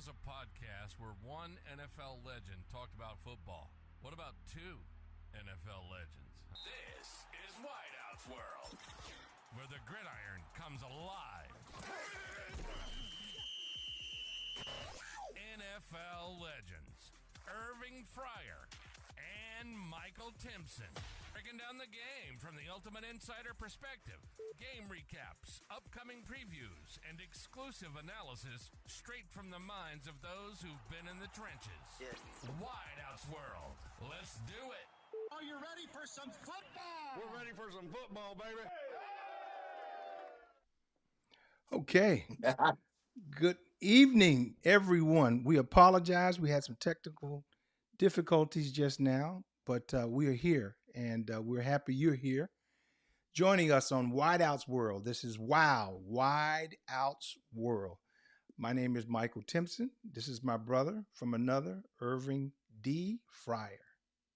was a podcast where one NFL legend talked about football. What about two NFL legends? This is Wideout's World, where the gridiron comes alive. NFL legends Irving, Fryar, and Michael Timpson, breaking down the game from the ultimate insider perspective. Game recaps, upcoming previews, and exclusive analysis straight from the minds of those who've been in the trenches. Yeah. Wideout's World. Let's do it. Are you ready for some football? We're ready for some football, baby. Okay. Good evening, everyone. We apologize. We had some technical difficulties just now, but we are here, and we're happy you're here. Joining us on Wideout's World. This is Wideout's World. My name is Michael Timpson. This is my brother from another, Irving D. Fryar.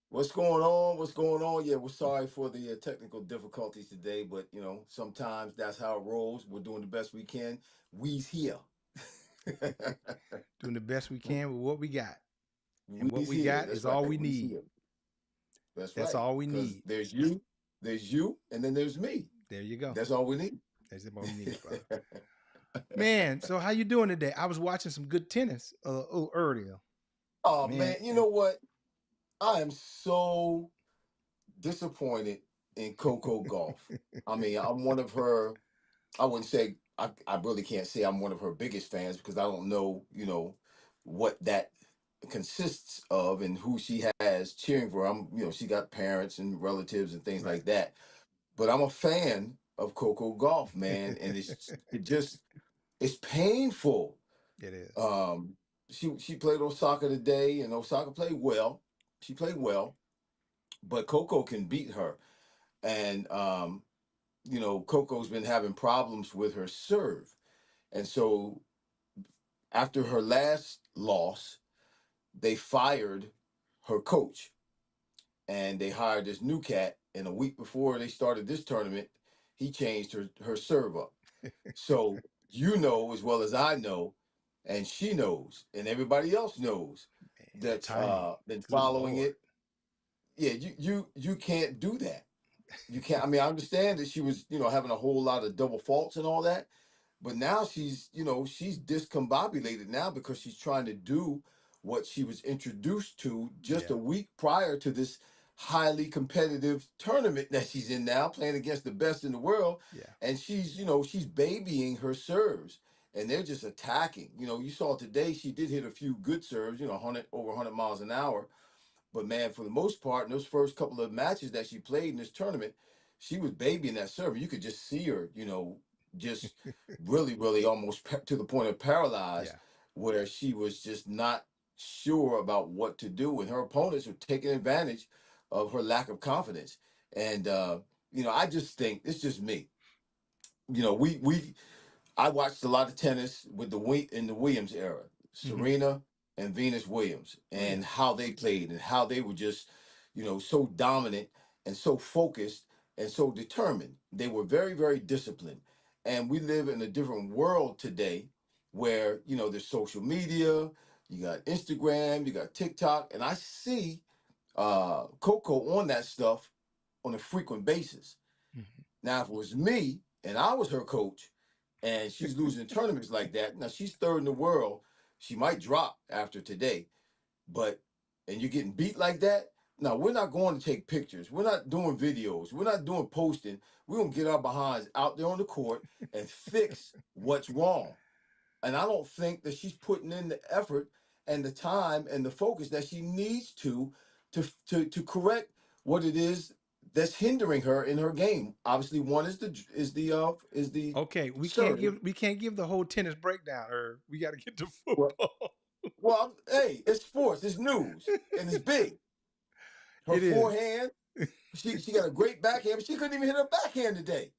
What's going on? What's going on? Yeah, we're sorry for the technical difficulties today, but, you know, sometimes that's how it rolls. We're doing the best we can. We's here. Doing the best we can with what we got. And what We's we here. got That's is right. all we We's need. here. That's right. All we 'Cause need. There's you, and then there's me. There you go. That's all we need. That's all we need, brother. Man, so how you doing today? I was watching some good tennis a little earlier. Oh, man, you know what? I am so disappointed in Coco Golf. I mean, I'm one of her, I wouldn't say, I really can't say I'm one of her biggest fans because I don't know, what that consists of and who she has cheering for. She got parents and relatives and things like that. But I'm a fan of Coco Golf, man. And it's painful. It is. She played Osaka today, and Osaka played well. She played well, but Coco can beat her. And, Coco's been having problems with her serve. And so after her last loss, they fired her coach and they hired this new cat. And a week before they started this tournament, he changed her serve up. So you know as well as I know, and she knows, and everybody else knows that been following it. Yeah, you can't do that. You can't. I mean, I understand that she was, having a whole lot of double faults and all that, but now she's discombobulated now because she's trying to do what she was introduced to just a week prior to this highly competitive tournament that she's in now, playing against the best in the world. Yeah. And she's babying her serves, and they're just attacking. You saw today she did hit a few good serves, over 100 miles an hour. But man, for the most part, in those first couple of matches that she played in this tournament, she was babying that serve. You could just see her, just really, really almost to the point of paralyzed, where she was just not sure about what to do. And her opponents were taking advantage of her lack of confidence. And, I just think it's just me. I watched a lot of tennis with in the Williams era, Serena and Venus Williams, and how they played and how they were just, so dominant and so focused and so determined. They were very, very disciplined. And we live in a different world today where, there's social media, you got Instagram, you got TikTok, and I see Coco on that stuff on a frequent basis. Mm-hmm. Now, if it was me and I was her coach and she's losing tournaments like that, now she's third in the world, she might drop after today, and you're getting beat like that. Now, we're not going to take pictures. We're not doing videos. We're not doing posting. We're going to get our behinds out there on the court and fix what's wrong. And I don't think that she's putting in the effort and the time and the focus that she needs to correct what it is that's hindering her in her game. Obviously, one is the okay. We serve. can't give the whole tennis breakdown, or we got to get to football. Well, hey, it's sports, it's news, and it's big. Her forehand, she got a great backhand, but she couldn't even hit her backhand today.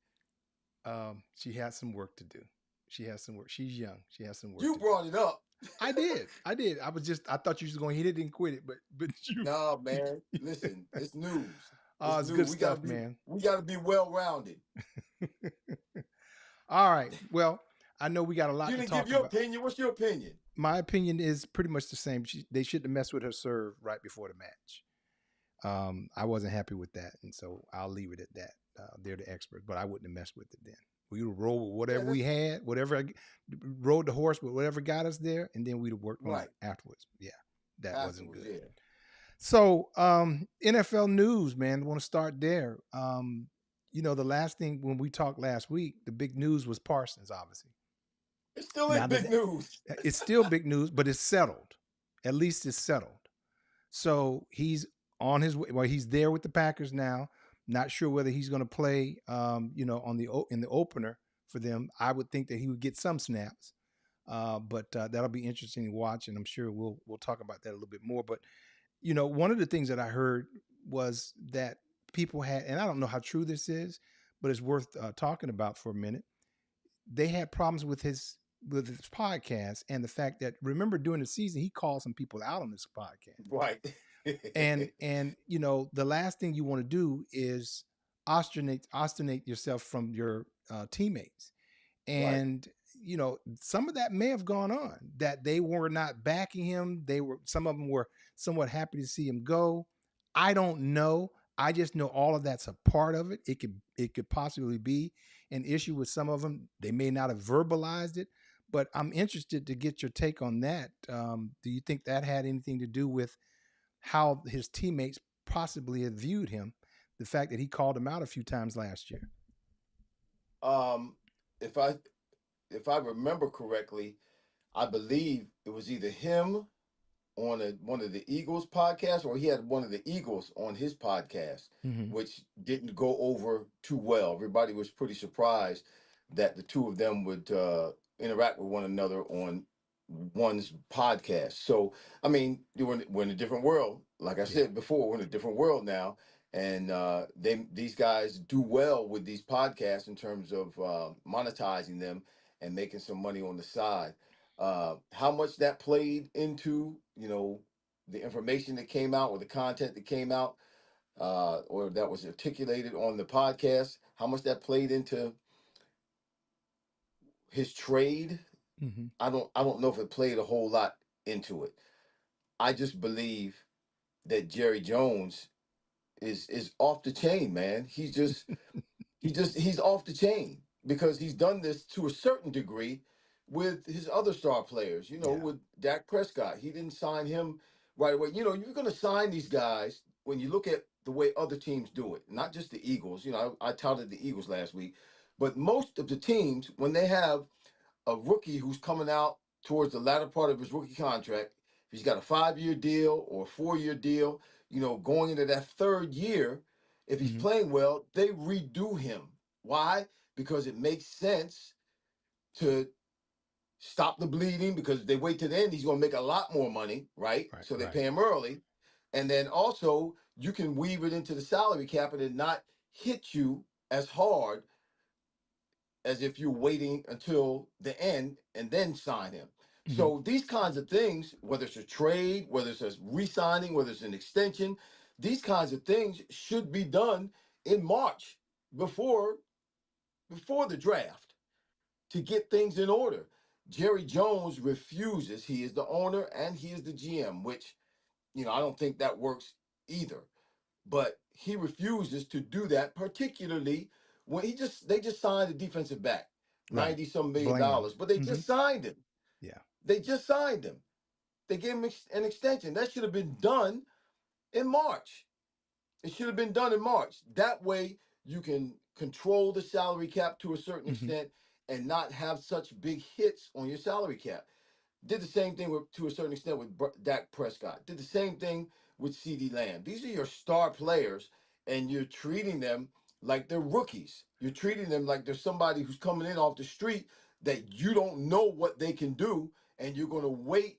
She has some work to do. She has some work. She's young. She has some work. You brought it up. I did. I thought you was going to hit it and quit it, but you. No, man. Listen, it's news. It's good stuff, man. We got to be well-rounded. All right. Well, I know we got a lot to talk about. You didn't give your opinion. What's your opinion? my opinion is pretty much the same. They shouldn't have messed with her serve right before the match. I wasn't happy with that, and so I'll leave it at that. They're the experts, but I wouldn't have messed with it then. We would roll with Yeah, whatever we that's had, rode the horse with whatever got us there, and then we'd have worked on it right. afterwards. Yeah, that wasn't Afterwards, good. yeah. So, NFL news, man. I want to start there. The last thing when we talked last week, the big news was Parsons, obviously. It still is Now big news. it's still big news, but it's settled. At least it's settled. So he's on his way. Well, he's there with the Packers now. Not sure whether he's going to play, in the opener for them. I would think that he would get some snaps, but that'll be interesting to watch, and I'm sure we'll talk about that a little bit more. But one of the things that I heard was that people had, and I don't know how true this is, but it's worth talking about for a minute. They had problems with his podcast, and the fact that, remember, during the season he called some people out on this podcast, Right. and the last thing you want to do is ostracate yourself from your teammates, Right. and some of that may have gone on, that they were not backing him. Some of them were somewhat happy to see him go. I don't know. I just know all of that's a part of it. It could possibly be an issue with some of them. They may not have verbalized it, but I'm interested to get your take on that. Do you think that had anything to do with how his teammates possibly had viewed him? The fact that he called him out a few times last year. If I remember correctly, I believe it was either him on one of the Eagles podcasts, or he had one of the Eagles on his podcast, Mm-hmm. which didn't go over too well. Everybody was pretty surprised that the two of them would interact with one another on one's podcast. So, I mean, we're in a different world. Like I Yeah. said before, we're in a different world now, and these guys do well with these podcasts in terms of monetizing them and making some money on the side. How much that played into the information that came out, or the content that came out, or that was articulated on the podcast, how much that played into his trade, Mm-hmm. I don't know if it played a whole lot into it. I just believe that Jerry Jones is off the chain, man. He's off the chain, because he's done this to a certain degree with his other star players. Yeah. With Dak Prescott, he didn't sign him right away. You're going to sign these guys when you look at the way other teams do it, not just the Eagles. I touted the Eagles last week, but most of the teams, when they have a rookie who's coming out towards the latter part of his rookie contract, if he's got a 5-year deal or a 4-year deal, going into that third year, if he's Mm-hmm. playing well, they redo him. Why? Because it makes sense to stop the bleeding, because if they wait to the end, he's going to make a lot more money, right? Right. So they Right. pay him early. And then also, you can weave it into the salary cap and it not hit you as hard as if you're waiting until the end and then sign him. Mm-hmm. So these kinds of things, whether it's a trade, whether it's a re-signing, whether it's an extension, these kinds of things should be done in March, before the draft, to get things in order. Jerry Jones refuses. He is the owner and he is the GM, which I don't think that works either. But he refuses to do that, particularly when they just signed a defensive back, Right. 90 some million Bland. dollars, but they Mm-hmm. just signed him. Yeah. They just signed him. They gave him an extension. That should have been done in March. It should have been done in March. That way you can control the salary cap to a certain Mm-hmm. extent and not have such big hits on your salary cap. Did the same thing to a certain extent with Dak Prescott. Did the same thing with CeeDee Lamb. These are your star players, and you're treating them like they're rookies. You're treating them like they're somebody who's coming in off the street that you don't know what they can do, and you're going to wait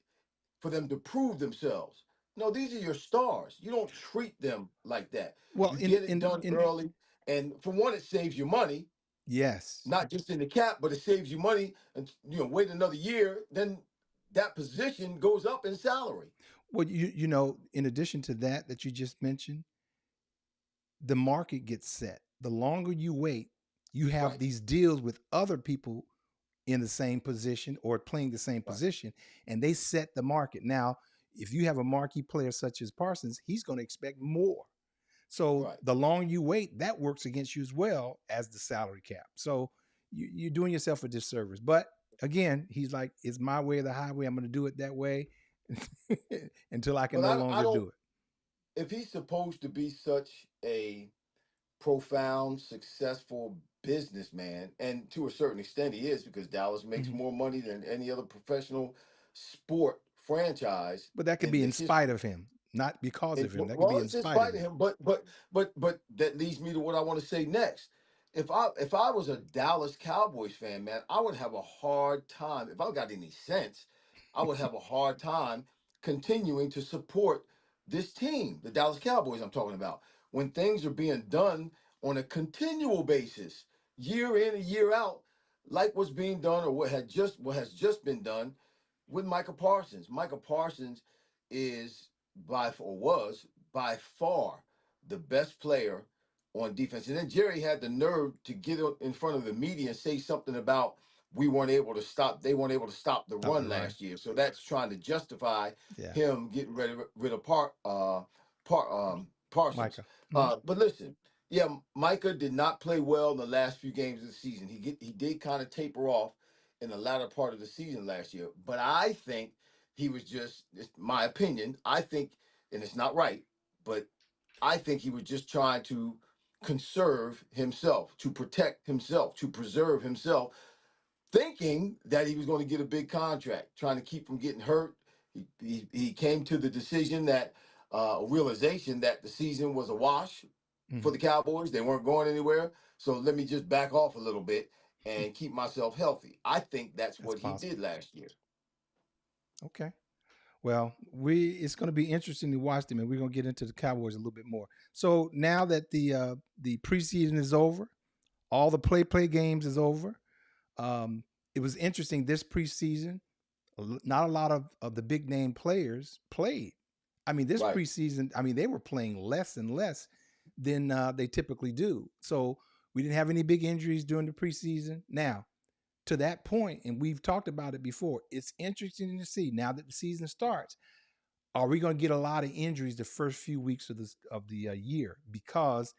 for them to prove themselves. No, these are your stars. You don't treat them like that. Well, You in get it in done in early, and for one, it saves you money, yes. not just in the cap, but it saves you money. And wait another year, then that position goes up in salary. Well, in addition to that you just mentioned, the market gets set. The longer you wait, you have Right. these deals with other people in the same position or playing the same Right. position, and they set the market. Now, if you have a marquee player such as Parsons, he's going to expect more. So Right. the longer you wait, that works against you as well as the salary cap. So you're doing yourself a disservice. But again, he's like, it's my way or the highway. I'm going to do it that way until I can But no I longer don't. do it. If he's supposed to be such a profound, successful businessman, and to a certain extent he is, because Dallas makes Mhm. more money than any other professional sport franchise But that could in be the in spite history. of him, not because It, of him. That could well, be in it's in spite of spite of him. him, but that leads me to what I want to say next. If I was a Dallas Cowboys fan, man, I would have a hard time. If I got any sense, I would have a hard time continuing to support this team, the Dallas Cowboys. I'm talking about when things are being done on a continual basis, year in and year out, like what's being done or what has just been done with Michael Parsons. Michael Parsons is was by far the best player on defense. And then Jerry had the nerve to get in front of the media and say something about they weren't able to stop the Stop the run run. last year. So that's trying to justify Yeah. him getting rid of Parsons. Micah. Mhm. But listen, yeah, Micah did not play well in the last few games of the season. He did kind of taper off in the latter part of the season last year. But I think he was just, it's my opinion. I think, and it's not right, but I think he was just trying to conserve himself, to protect himself, to preserve himself, thinking that he was going to get a big contract, trying to keep from getting hurt. He came to the decision that, realization that the season was a wash for Mhm. the Cowboys. They weren't going anywhere. So let me just back off a little bit and keep myself healthy. I think that's That's what he did possible. last year. Okay. Well, we it's going to be interesting to watch them, and we're going to get into the Cowboys a little bit more. So now that the preseason is over, all the play games is over. It was interesting this preseason. Not a lot of the big name players played. I mean, this Right. preseason, I mean, they were playing less and less than they typically do. So we didn't have any big injuries during the preseason. Now, to that point, and we've talked about it before, it's interesting to see now that the season starts. Are we going to get a lot of injuries the first few weeks of the year because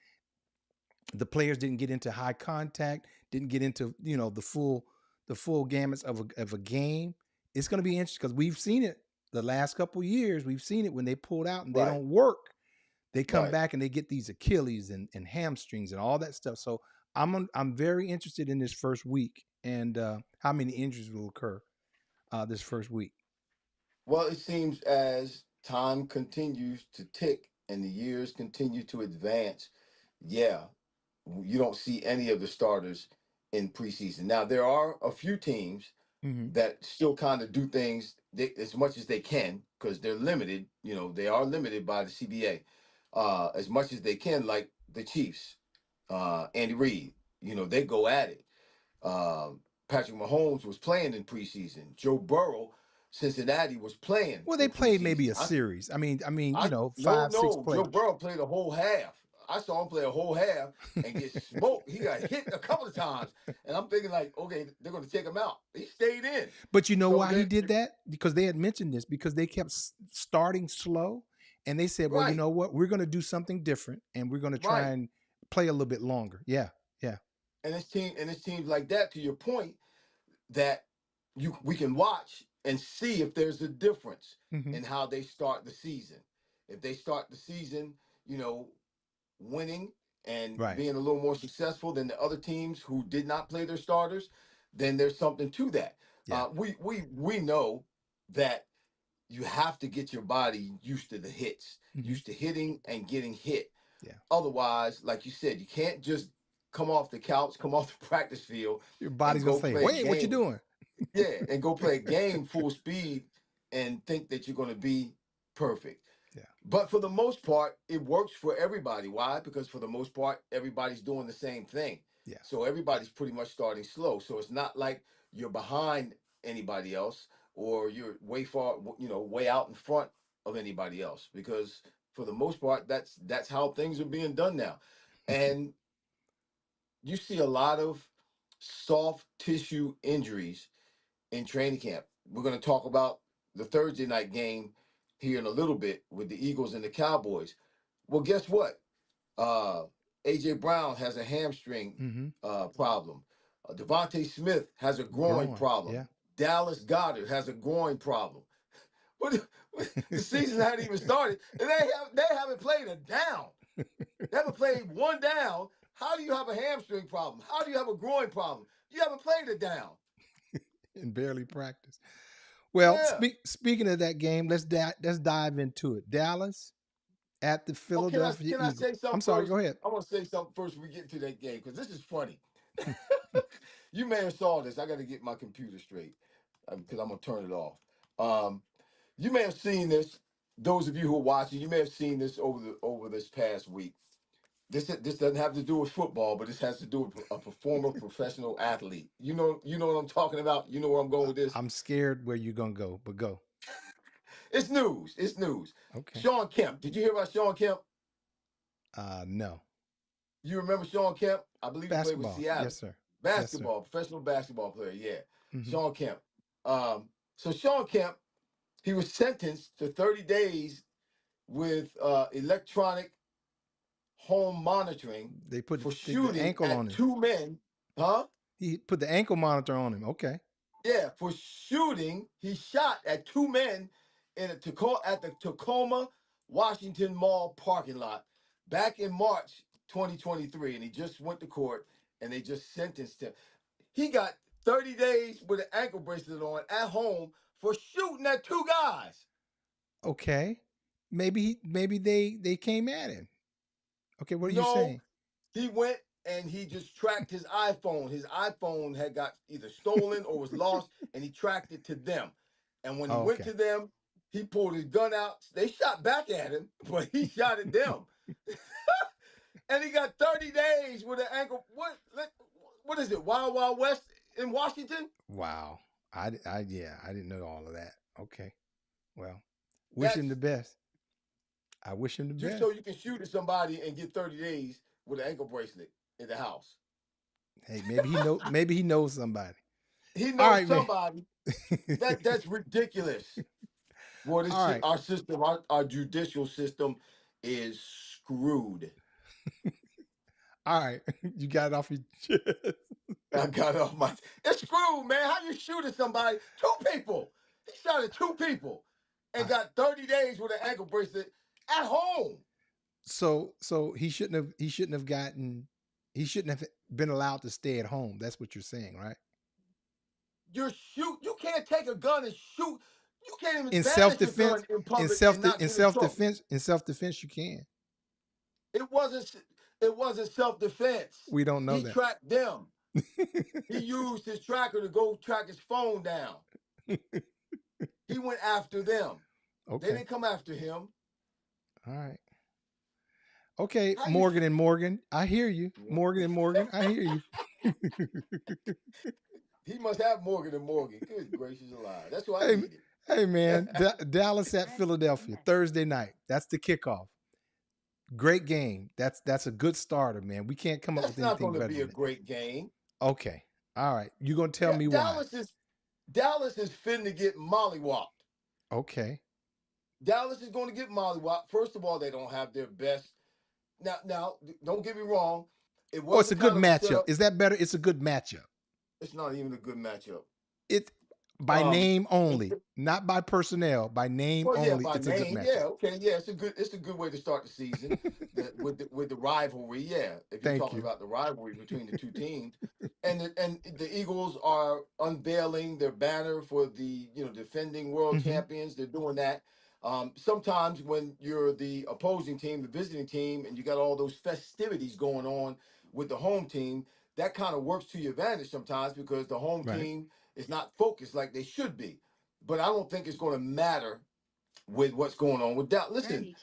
the players didn't get into high contact, didn't get into the full gamuts of a game? It's going to be interesting because we've seen it the last couple of years. We've seen it when they pulled out and they Right. don't work. They come Right. back and they get these Achilles and hamstrings and all that stuff. So I'm very interested in this first week and how many injuries will occur this first week. Well, it seems as time continues to tick and the years continue to advance, yeah, you don't see any of the starters in preseason. Now, there are a few teams Hmm. that still kind of do things as much as they can because they're limited. They are limited by the CBA as much as they can, like the Chiefs, Andy Reid. They go at it. Um, Patrick Mahomes was playing in preseason. Joe Burrow, Cincinnati was playing Well, they in played preseason. maybe a series. I mean, No, five, six no, Joe plays. Burrow played a whole half. I saw him play a whole half and get smoked. He got hit a couple of times, and I'm thinking like, okay, they're going to take him out. He stayed in. But you know So why he that did that? Because they had mentioned this because they kept starting slow, and they said, "Well, you right, know what? We're going to do something different, and we're going to try right, and play a little bit longer." Yeah, yeah, it's teams like that. To your point, that we can watch and see if there's a difference hmm, in how they start the season. If they start the season, you know, winning and right, being a little more successful than the other teams who did not play their starters, then there's something to that. yeah, We know that you have to get your body used to the hits, hmm, used to hitting and getting hit. yeah. Otherwise, like you said, you can't just come off the couch, come off the practice field, Your and body's going go to say, play a "Wait, what you game. doing?" Yeah, and go play a game full speed and think that you're going to be perfect. Yeah, But for the most part, it works for everybody. Why? Because for the most part, everybody's doing the same thing. yeah. So everybody's pretty much starting slow. So it's not like you're behind anybody else or you're way far, way out in front of anybody else. Because for the most part, that's how things are being done now. And you see a lot of soft tissue injuries in training camp. We're going to talk about the Thursday night game here in a little bit with the Eagles and the Cowboys. Well, guess what? Uh, AJ Brown has a hamstring Mm-hmm. problem. Devontae Smith has a groin Groin. problem. Yeah. Dallas Goddard has a groin problem. What, the season hadn't even started, and they haven't played a down. They haven't played one down. How do you have a hamstring problem? How do you have a groin problem? You haven't played a down. And barely practice. Well, Yeah. speaking of that game, let's dive into it. Dallas at the Oh, Philadelphia can I Eagles. say I'm something sorry. first? Go ahead. I want to say something first when we get into that game because this is funny. You may have saw this. I got to get my computer straight because I'm gonna turn it off. Um, you may have seen this. Those of you who are watching, you may have seen this over this past week. This doesn't have to do with football, but this has to do with a former professional athlete. You know what I'm talking about. You know where I'm going with this. I'm scared where you're gonna go, but go. It's news. It's news. Okay. Sean Kemp. Did you hear about Sean Kemp? No. You remember Sean Kemp? I believe he played with Basketball. Seattle. Yes, sir. Yes, sir. Basketball, professional basketball player. Yeah, Mm-hmm. Sean Kemp. So Sean Kemp, he was sentenced to 30 days with electronic home monitoring They put for the shooting ankle on at him. two men. Huh? He put the ankle monitor on him. Okay. Yeah, for shooting. He shot at two men at the Tacoma, Washington Mall parking lot back in March 2023, and he just went to court and they just sentenced him. He got 30 days with an ankle bracelet on at home for shooting at two guys. Okay. Maybe they came at him. Okay, what are you No, saying? he went and he just tracked his iPhone. His iPhone had got either stolen or was lost, and he tracked it to them. And when he Oh, went okay. to them, he pulled his gun out. They shot back at him, but he shot at them. And he got 30 days with an ankle. What is it? Wild Wild West in Washington? Wow. Yeah, I didn't know all of that. Okay. Well, wish him That's the best. I wish him the just best. so you can shoot at somebody and get 30 days with an ankle bracelet in the house. Hey, maybe he knows somebody. He All knows right, man. somebody. That's ridiculous. Boy, All right. our system, our judicial system is screwed. All right. You got it off your chest. I got off my. It's screwed, man. How you shoot at somebody? Two people. He shot at two people, and I, got 30 days with an ankle bracelet at home. so he shouldn't have been allowed to stay at home. That's what you're saying, right? You can't take a gun and shoot. You can't even In vanish self a gun defense, in public and not get in trouble. in self defense, you can. It wasn't. It wasn't self defense. We don't know He that. tracked them. He used his tracker to go track his phone down. He went after them. They Okay. didn't come after him. All right. Okay, How you? Morgan and Morgan. I hear you. Morgan and Morgan. I hear you. He must have Morgan and Morgan. Good gracious alive. That's who I Hey, needed. hey man, Dallas at Philadelphia Thursday night. That's the kickoff. Great game. That's a good starter, man. We can't come up That's with not anything going to better be a than it. great game. Okay. All right. You're gonna tell me why. Dallas is finna get mollywopped. Okay. Dallas is going to get mollywopped. First of all, they don't have their best. Now, don't get me wrong. It Oh, it's a wasn't good kind of a matchup. setup. Is that better? It's a good matchup. It's not even a good matchup. It by name It, only, not by personnel. By name Well, yeah, only, by it's a good name, yeah, matchup. okay, yeah, it's a good way to start the season with the rivalry, yeah. If you're Thank talking you. about the rivalry between the two teams, and the Eagles are unveiling their banner for the defending world Mm-hmm. champions. They're doing that. Sometimes when you're the opposing team, the visiting team, and you got all those festivities going on with the home team, that kind of works to your advantage sometimes because the home Right. team is not focused like they should be. But I don't think it's going to matter with what's going on with that. Listen,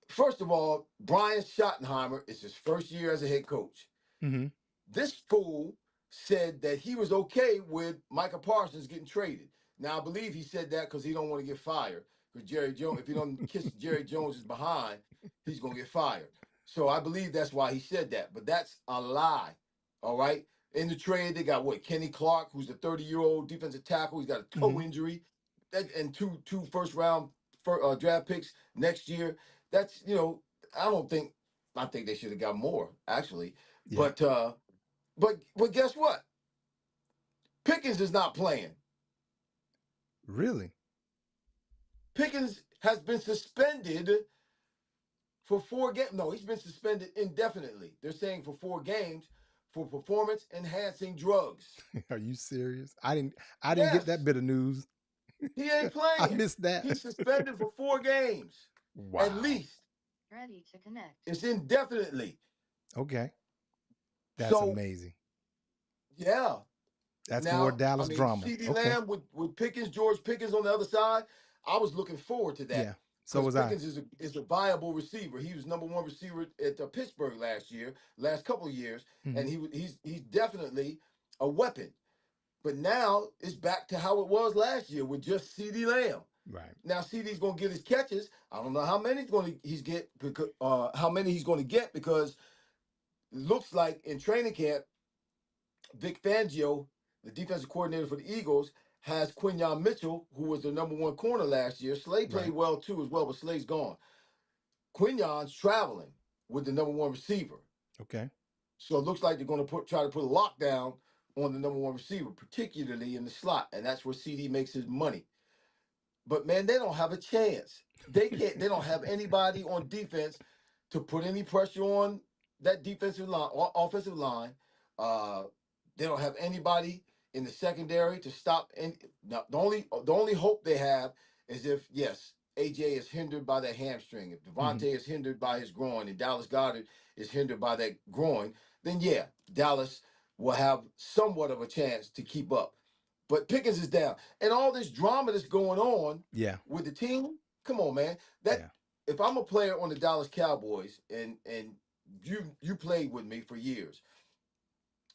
first of all, Brian Schottenheimer is his first year as a head coach. Mm-hmm. This fool said that he was okay with Micah Parsons getting traded. Now, I believe he said that because he don't want to get fired. Because Jerry Jones, if he don't kiss Jerry Jones' behind, he's going to get fired. So I believe that's why he said that. But that's a lie. All right. in the trade. They got what, Kenny Clark, who's a 30-year-old defensive tackle. He's got a toe Hmm. injury, and two first round draft picks next year. That's I don't think I think they should have got more actually, Yeah. but guess what? Pickens is not playing. Really? Pickens has been suspended for 4 games. No, he's been suspended indefinitely. They're saying for 4 games for performance enhancing drugs. Are you serious? I didn't get that Yes, bit of news. he ain't I playing. missed that. He's suspended for 4 games at Wow. least. Ready to connect. It's indefinitely. Okay. That's So amazing. yeah. That's more Now, I Dallas mean, drama. CD Okay. Lamb with Pickens, George Pickens on the other side. I was looking forward to that Yeah. So because was I. Pickens is a viable receiver. He was number one receiver at Pittsburgh last couple of years, Hmm. and he's definitely a weapon. But now it's back to how it was last year with just CD Lamb. Right. Now CD's gonna get his catches. I don't know how many how many he's gonna get because it looks like in training camp Vic Fangio, the defensive coordinator for the Eagles, has Quinyon Mitchell, who was the number one corner last year. Slay played Right. well too as well, but Slay's gone. Quinyon's traveling with the number one receiver. Okay. So it looks like they're going to try to put a lockdown on the number one receiver, particularly in the slot, and that's where CD makes his money. But man, they don't have a chance. They can't. They don't have anybody on defense to put any pressure on that defensive line or offensive line. Uh, they don't have anybody in the secondary to stop. And the only hope they have is if yes, AJ is hindered by that hamstring. If Hmm. Devontae is hindered by his groin, and Dallas Goedert is hindered by that groin, then yeah, Dallas will have somewhat of a chance to keep up. But Pickens is down, and all this drama that's going on Yeah. with the team. Come on, man. That Yeah. if I'm a player on the Dallas Cowboys, and you played with me for years,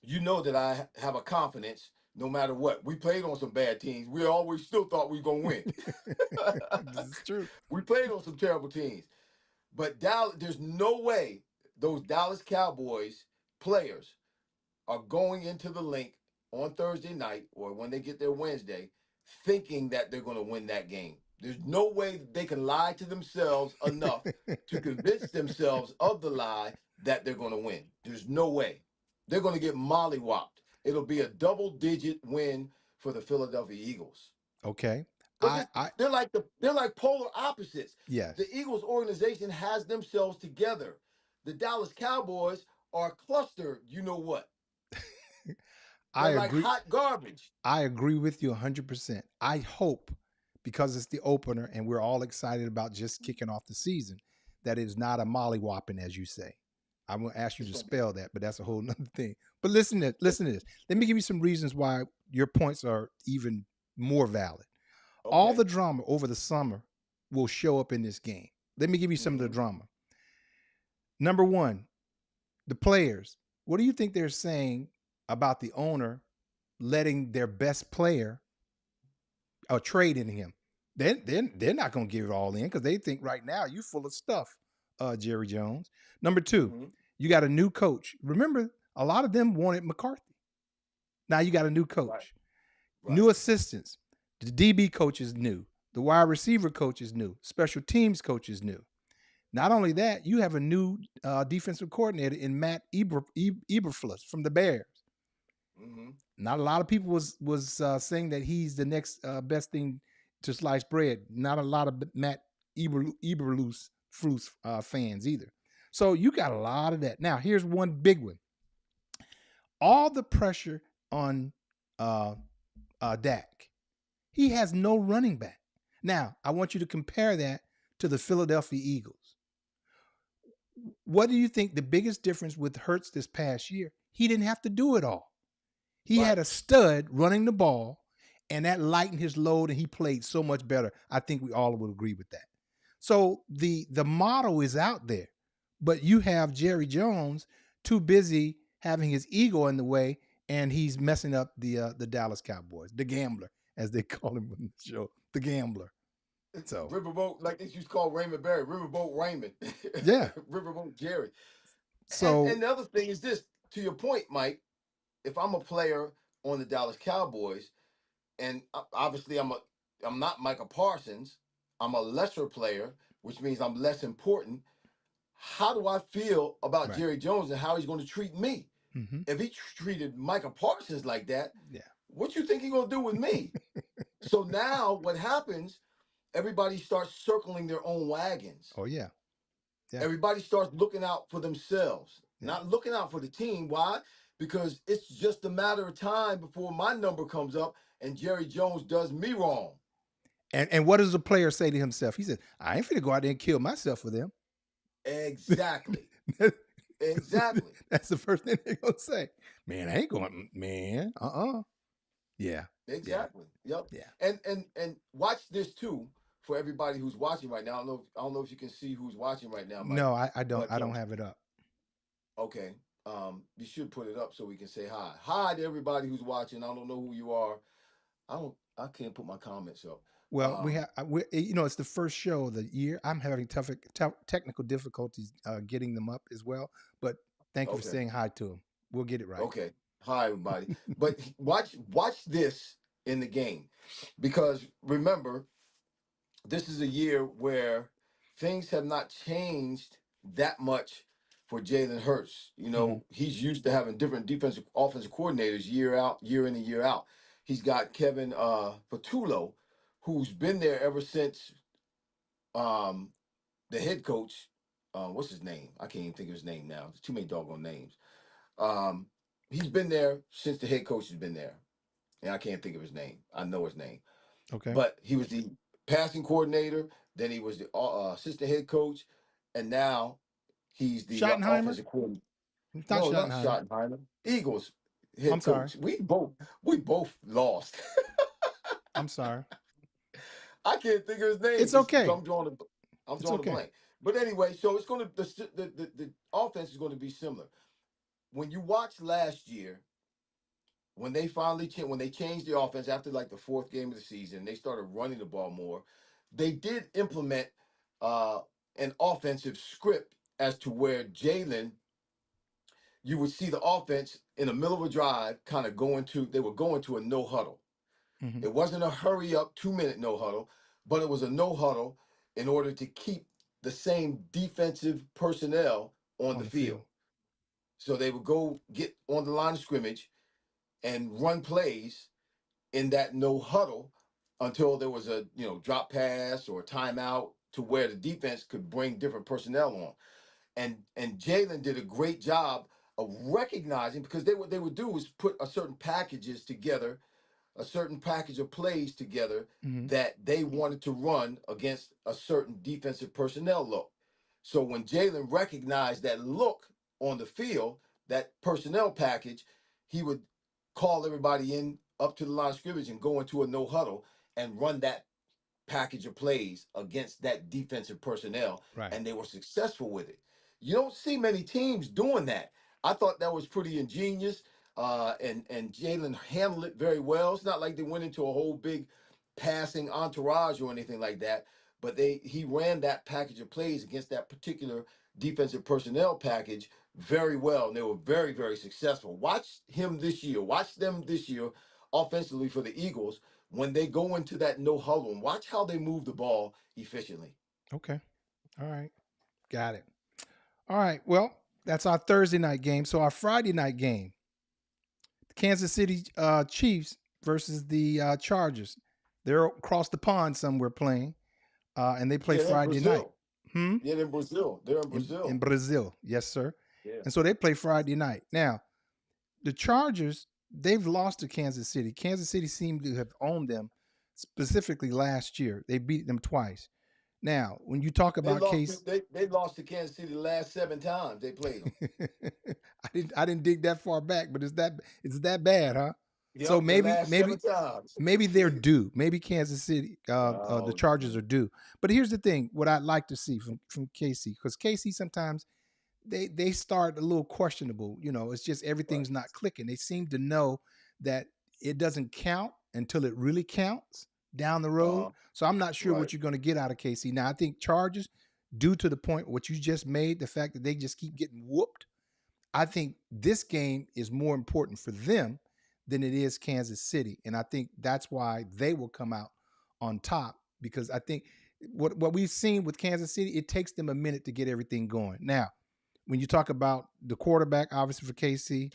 you know that I have a confidence no matter what. We played on some bad teams. We always still thought we were gonna win. This is true. We played on some terrible teams, but Dallas, there's no way those Dallas Cowboys players are going into the link on Thursday night or when they get there Wednesday thinking that they're going to win that game. There's no way they can lie to themselves enough to convince themselves of the lie that they're going to win. There's no way. They're going to get mollywopped. It'll be a double-digit win for the Philadelphia Eagles. Okay. Because I they're like polar opposites. yes. The Eagles organization has themselves together. The Dallas Cowboys are clustered. You know what? I They're like agree. hot garbage. I agree with you 100%. I hope because it's the opener and we're all excited about just kicking off the season that it's not a mollywhopping, as you say. I'm going to ask you It's to gonna be spell that, but that's a whole nother thing. But listen to this. Let me give you some reasons why your points are even more valid. All okay. the drama over the summer will show up in this game. Let me give you some of the Mm-hmm. drama. Number one, the players. What do you think they're saying about the owner letting their best player trade in him? They're not going to give it all in because they think right now you full of stuff, Jerry Jones. Number two, Mm-hmm. you got a new coach. Remember, a lot of them wanted McCarthy. Now you got a new Right. coach, Right. new assistants. The DB coach is new. The wide receiver coach is new. Special teams coach is new. Not only that, you have a new defensive coordinator in Matt Eberflus from the Bears. Mm-hmm. Not a lot of people was saying that he's the next best thing to slice bread. Not a lot of Matt Eberflus fans either. So you got a lot of that. Now here's one big one. All the pressure on Dak. He has no running back. Now I want you to compare that to the Philadelphia Eagles. What do you think the biggest difference with Hurts this past year? He didn't have to do it all. He had Right. a stud running the ball, and that lightened his load, and he played so much better. I think we all would agree with that. So the model is out there, but you have Jerry Jones too busy having his ego in the way, and he's messing up the Dallas Cowboys, the gambler, as they call him on the show, the gambler. So Riverboat, like they used to call Raymond Barry, Riverboat Raymond, yeah, Riverboat Jerry. And so the other thing is this, to your point, Mike. if I'm a player on the Dallas Cowboys, and obviously I'm not Micah Parsons, I'm a lesser player, which means I'm less important. How do I feel about Right. Jerry Jones and how he's going to treat me? Mm-hmm. If he treated Micah Parsons like that, Yeah. what you think he's going to do with me? So now what happens, everybody starts circling their own wagons. Oh yeah. Yeah. Everybody starts looking out for themselves, Yeah. not looking out for the team. Why? Because it's just a matter of time before my number comes up and Jerry Jones does me wrong. And what does the player say to himself? He said, I ain't finna go out there and kill myself for them. Exactly. Exactly. That's the first thing they're gonna say. Man, I ain't going, man. Yeah. Yeah. Exactly. Yep. Yeah. And watch this too for everybody who's watching right now. I don't know if you can see who's watching right now, Mike. No, I don't. But I don't have it up. okay. You should put it up so we can say hi. Hi to everybody who's watching. I don't know who you are. I can't put my comments up. Well, it's the first show of the year. I'm having tough technical difficulties getting them up as well. But thank you for Okay. saying hi to them. We'll get it right. Okay. Hi everybody. But watch this in the game. Because remember, this is a year where things have not changed that much for Jalen Hurts. You know, he's used to having different defensive offensive coordinators year in and year out. He's got Kevin Patullo, who's been there ever since the head coach. What's his name? I can't even think of his name now. There's too many doggone names. He's been there since the head coach has been there. And I can't think of his name. I know his name. Okay. But he was the passing coordinator. Then he was the assistant head coach. And now he's the Schottenheimer? offensive coordinator. It's not No, not Schottenheimer. Schottenheimer. Eagles head I'm sorry. coach. We both lost. I'm sorry. I can't think of his name. It's okay. So I'm drawing a blank. But anyway, so it's going to the offense is going to be similar. When you watch last year, when they changed the offense after like the fourth game of the season, they started running the ball more. They did implement an offensive script as to where Jalen, you would see the offense in the middle of a drive kind of they were going to a no huddle. Mm-hmm. It wasn't a hurry up 2-minute no huddle, but it was a no huddle in order to keep the same defensive personnel on the field. So they would go get on the line of scrimmage and run plays in that no huddle until there was a drop pass or a timeout to where the defense could bring different personnel on. And Jalen did a great job of recognizing, because what they would do is put a certain packages together, a certain package of plays together that they wanted to run against a certain defensive personnel look. So when Jalen recognized that look on the field, that personnel package, he would call everybody in up to the line of scrimmage and go into a no huddle and run that package of plays against that defensive personnel. Right. And they were successful with it. You don't see many teams doing that. I thought that was pretty ingenious. And Jalen handled it very well. It's not like they went into a whole big passing entourage or anything like that, but he ran that package of plays against that particular defensive personnel package very well, and they were very, very successful. Watch them this year offensively for the Eagles when they go into that no huddle, and watch how they move the ball efficiently. Okay. All right. Got it. All right. Well, that's our Thursday night game. So our Friday night game, the Kansas City Chiefs versus the Chargers. They're across the pond somewhere playing, and they play Friday night. Yeah, they're in Brazil. They're in Brazil. In Brazil, yes, sir. Yeah. And so they play Friday night. Now, the Chargers, they've lost to Kansas City. Kansas City seemed to have owned them, specifically last year. They beat them twice. Now, when you talk about they lost to Kansas City the last 7 times they played them. I didn't dig that far back, but it's that bad, huh? Yep, so maybe they're due. Maybe Kansas City, the Chargers are due. But here's the thing: what I'd like to see from KC, because KC sometimes they start a little questionable. It's just everything's not clicking. They seem to know that it doesn't count until it really counts down the road. So I'm not sure what you're going to get out of KC. Now, I think Chargers, due to the point what you just made, the fact that they just keep getting whooped, I think this game is more important for them than it is Kansas City. And I think that's why they will come out on top, because I think what we've seen with Kansas City, it takes them a minute to get everything going. Now, when you talk about the quarterback, obviously for KC,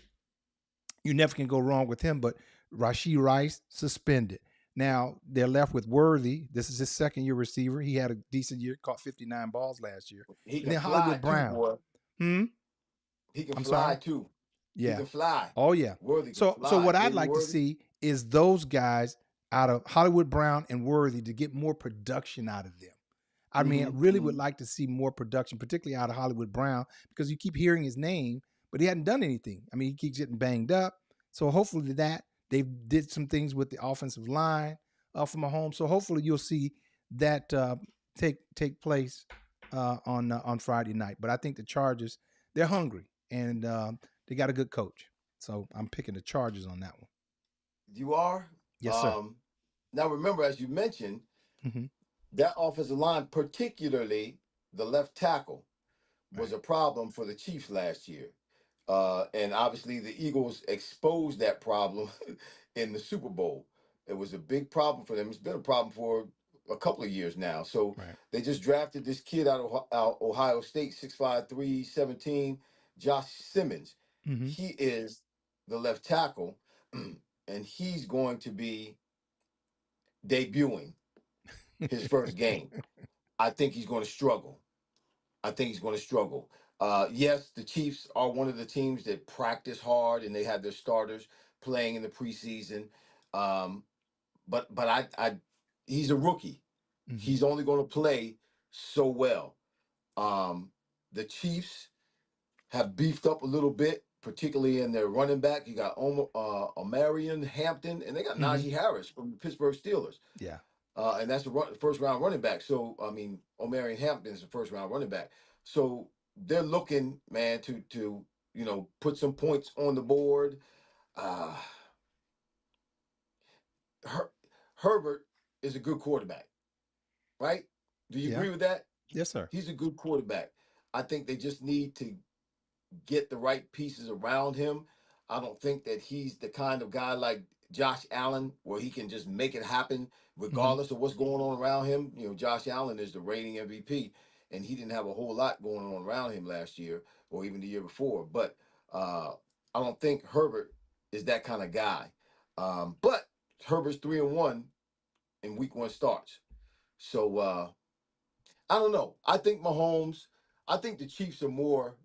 you never can go wrong with him, but Rashee Rice suspended. Now they're left with Worthy. This is his second year receiver. He had a decent year, caught 59 balls last year. He And can then fly Hollywood too, Brown. boy. Hmm. He can I'm fly sorry. too. He Yeah. can fly. Oh yeah. Worthy can So fly. what I'd Xavier like to Worthy. see is those guys out of Hollywood Brown and Worthy to get more production out of them. I mean, I really would like to see more production, particularly out of Hollywood Brown, because you keep hearing his name, but he hadn't done anything. I mean, he keeps getting banged up. So hopefully that they did some things with the offensive line for Mahomes. So hopefully you'll see that take place on Friday night. But I think the Chargers, they're hungry and they got a good coach. So I'm picking the Chargers on that one. You are? Yes, sir. Now remember, as you mentioned, Mm-hmm. that offensive line, particularly the left tackle, was Right. a problem for the Chiefs last year. And obviously the Eagles exposed that problem in the Super Bowl. It was a big problem for them. It's been a problem for a couple of years now. So Right. they just drafted this kid out Ohio State, 6'5", 317, Josh Simmons. Mm-hmm. He is the left tackle, and he's going to be debuting his first game. I think he's going to struggle. I think he's going to struggle. Yes, the Chiefs are one of the teams that practice hard and they have their starters playing in the preseason. Um, but he's a rookie. Mm-hmm. He's only going to play so well. Um, the Chiefs have beefed up a little bit, particularly in their running back. You got Omarion Hampton, and they got Mm-hmm. Najee Harris from the Pittsburgh Steelers. Yeah. And that's the first round running back. So I mean, Omarion Hampton is the first round running back. So they're looking, man, to put some points on the board. Uh, Herbert is a good quarterback, right? Do you Yeah. agree with that? Yes, sir. He's a good quarterback. I think they just need to get the right pieces around him. I don't think that he's the kind of guy like Josh Allen where he can just make it happen Mm-hmm. regardless of what's going on around him. Josh Allen is the reigning MVP, and he didn't have a whole lot going on around him last year or even the year before. But I don't think Herbert is that kind of guy. But Herbert's 3-1 in week one starts. So I don't know. I think the Chiefs are more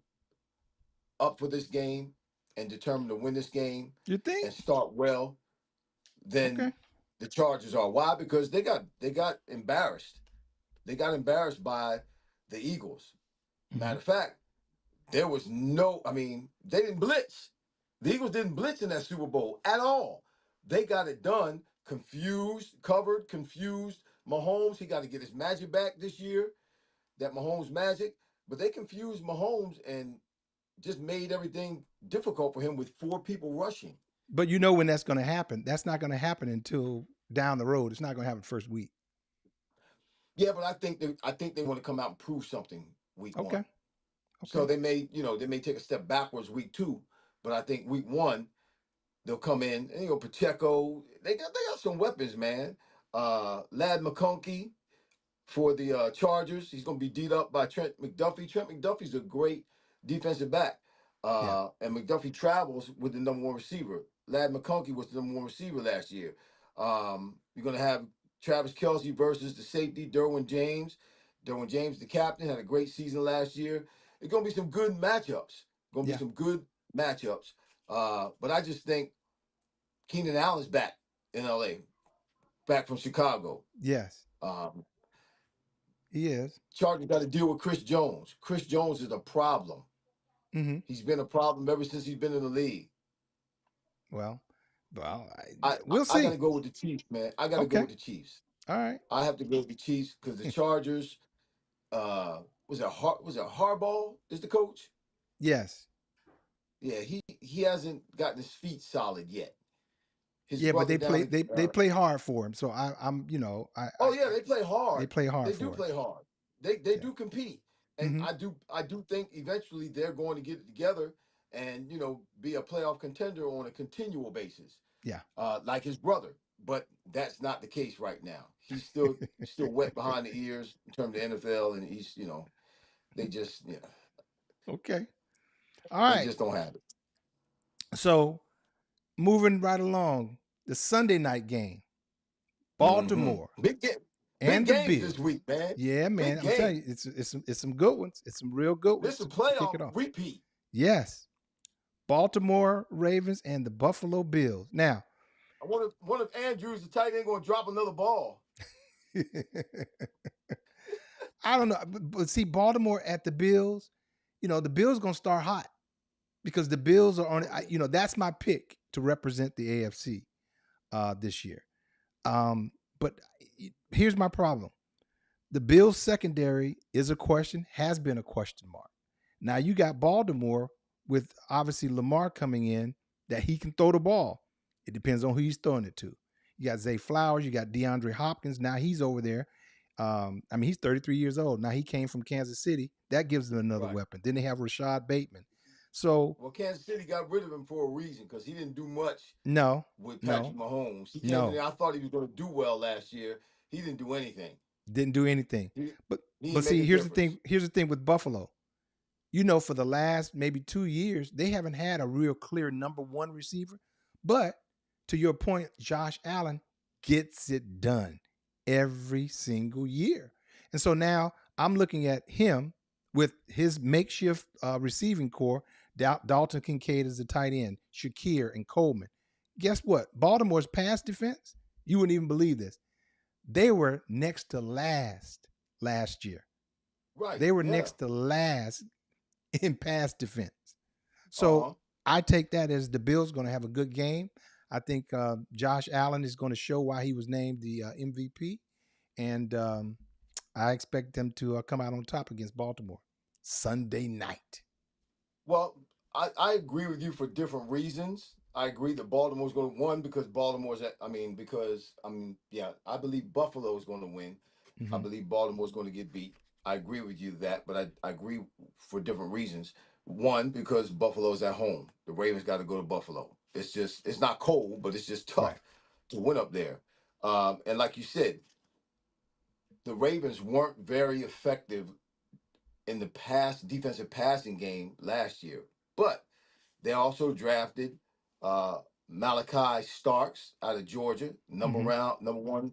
up for this game and determined to win this game You think? and start well than Okay. the Chargers are. Why? Because they got embarrassed. They got embarrassed by the Eagles. Mm-hmm. Matter of fact, there was they didn't blitz. The Eagles didn't blitz in that Super Bowl at all. They got it done, confused. Mahomes, he got to get his magic back this year, that Mahomes magic. But they confused Mahomes and just made everything difficult for him with four people rushing. But you know when that's going to happen. That's not going to happen until down the road. It's not going to happen first week. Yeah, but I think they want to come out and prove something week Okay. one. Okay. So they may take a step backwards week two, but I think week one they'll come in and Pacheco. They got some weapons, man. Lad McConkey for the Chargers. He's going to be beat up by Trent McDuffie. Trent McDuffie's a great defensive back. Yeah. And McDuffie travels with the number one receiver. Lad McConkey was the number one receiver last year. You're going to have Travis Kelce versus the safety, Derwin James. Derwin James, the captain, had a great season last year. It's going to be some good matchups. Yeah. But I just think Keenan Allen's back in LA, back from Chicago. Yes. He is. Chargers got to deal with Chris Jones. Chris Jones is a problem. Mm-hmm. He's been a problem ever since he's been in the league. Well, we'll see. I got to go with the Chiefs, man. I got to go with the Chiefs. All right. I have to go with the Chiefs because the Chargers. Was it Harbaugh is the coach? Yes. Yeah, he hasn't gotten his feet solid yet. But they play hard for him. So they play hard. They play hard. They do play hard. They do compete, and Mm-hmm. I do think eventually they're going to get it together and be a playoff contender on a continual basis, Yeah. like his brother. But that's not the case right now. He's still wet behind the ears in terms of the NFL, and he's they just Okay. All they right. just don't have it. So moving right along, the Sunday night game, Baltimore Big game, big and the games this Bills. week, man. Yeah, man. Big I'm telling game. you, it's some good ones. It's some real good This ones is a to kick playoff it off. repeat. Yes. Baltimore Ravens and the Buffalo Bills. Now, I wonder if Andrews, the tight end, going to drop another ball. I don't know, but see, Baltimore at the Bills, the Bills going to start hot because the Bills are on. That's my pick to represent the AFC this year. But here's my problem: the Bills secondary is a question, has been a question mark. Now you got Baltimore with obviously Lamar coming in that he can throw the ball. It depends on who he's throwing it to. You got Zay Flowers, you got DeAndre Hopkins. Now he's over there. He's 33 years old. Now he came from Kansas City. That gives them another Right. weapon. Then they have Rashad Bateman. So Well, Kansas City got rid of him for a reason because he didn't do much no, with Patrick no, Mahomes. He came in no, there. I thought he was going to do well last year. He didn't do anything. didn't do anything. He, But he but didn't make see, a here's the difference. thing. Here's the thing with Buffalo. For the last maybe 2 years, they haven't had a real clear number one receiver. But to your point, Josh Allen gets it done every single year. And so now I'm looking at him with his makeshift receiving core. Dalton Kincaid is the tight end, Shakir and Coleman. Guess what? Baltimore's pass defense, you wouldn't even believe this. They were next to last year. Right. They were Yeah. next to last in pass defense. So I take that as the Bills going to have a good game. I think Josh Allen is going to show why he was named the MVP. And I expect them to come out on top against Baltimore Sunday night. Well, I agree with you for different reasons. I agree that Baltimore's going to win because I believe Buffalo is going to win. Mm-hmm. I believe Baltimore's going to get beat. I agree with you that, but I agree for different reasons. One, because Buffalo's at home. The Ravens got to go to Buffalo. It's not cold, but it's just tough to win up there. And like you said, the Ravens weren't very effective in the defensive passing game last year, but they also drafted Malachi Starks out of Georgia, number one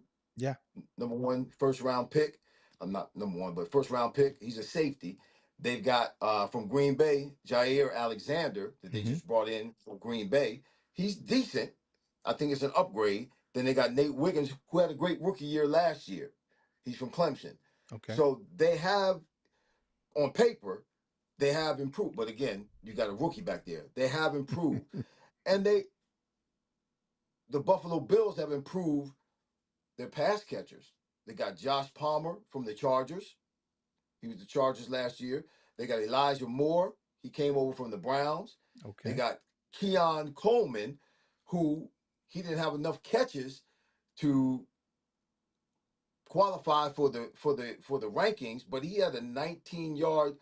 first round pick. I'm not number one, but first round pick. He's a safety. They've got from Green Bay, Jair Alexander that they just brought in from Green Bay. He's decent. I think it's an upgrade. Then they got Nate Wiggins, who had a great rookie year last year. He's from Clemson. Okay. So they have, on paper, they have improved. But again, you got a rookie back there. They have improved. And the Buffalo Bills have improved their pass catchers. They got Josh Palmer from the Chargers. He was the Chargers last year. They got Elijah Moore. He came over from the Browns. Okay. They got Keon Coleman, who he didn't have enough catches to qualify for the rankings, but he had a 19 yards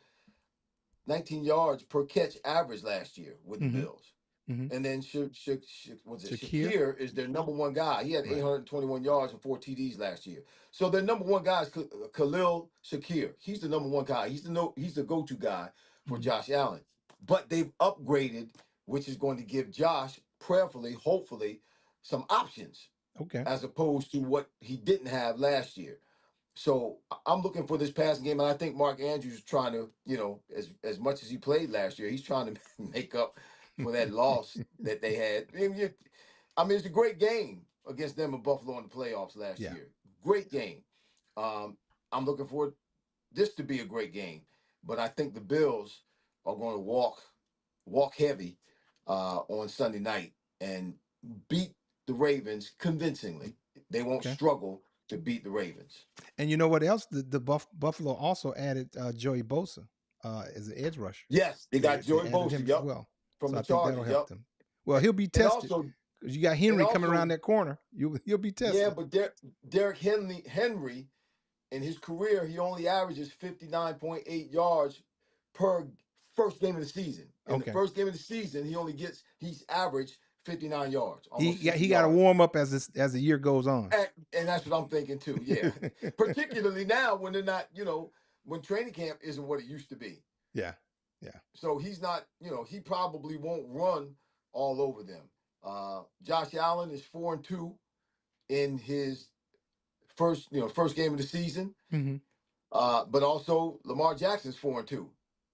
per catch average last year with the Bills. And then Shakir is their number one guy. He had 821 yards and 4 TDs last year. So their number one guy is Khalil Shakir. He's the number one guy. He's the go-to guy for Josh Allen. But they've upgraded, which is going to give Josh, prayerfully, hopefully, some options. Okay. As opposed to what he didn't have last year. So I'm looking for this passing game, and I think Mark Andrews is trying to, as much as he played last year, he's trying to make up for that loss that they had. It's a great game against them in Buffalo in the playoffs last year. Great game. I'm looking for this to be a great game, but I think the Bills are going to walk heavy on Sunday night and beat the Ravens convincingly. They won't struggle to beat the Ravens. And you know what else? The Buffalo also added Joey Bosa as an edge rusher. Yes, they got Joey Bosa him as well. from so the I think Chargers. that'll help them. Well, he'll be tested because you got Henry coming around that corner. He'll be tested. Yeah, but Derrick Henry, in his career, he only averages 59.8 yards per first game of the season. In the Okay. first game of the season, he's averaged 59 yards, almost He 60 got to yards. warm up as the year goes on. And that's what I'm thinking too. Yeah. Particularly now when they're not, when training camp isn't what it used to be. Yeah. Yeah. So he's not, he probably won't run all over them. Josh Allen is 4-2 in his first game of the season. Mm-hmm. But also Lamar Jackson's 4-2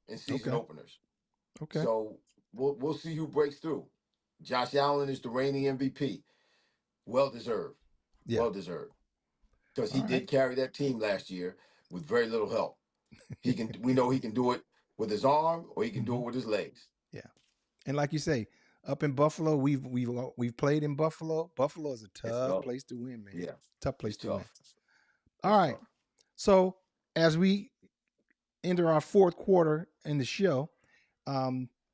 in season Okay. openers. Okay. So we'll see who breaks through. Josh Allen is the reigning MVP. Well deserved. Yeah. Well deserved. Because he All did right. carry that team last year with very little help. We know he can do it with his arm or he can do it with his legs. Yeah. And like you say, up in Buffalo, we've played in Buffalo. Buffalo is a It's tough tough. place to win, man. Yeah. Tough place It's to win. tough. All It's right. tough. So as we enter our fourth quarter in the show,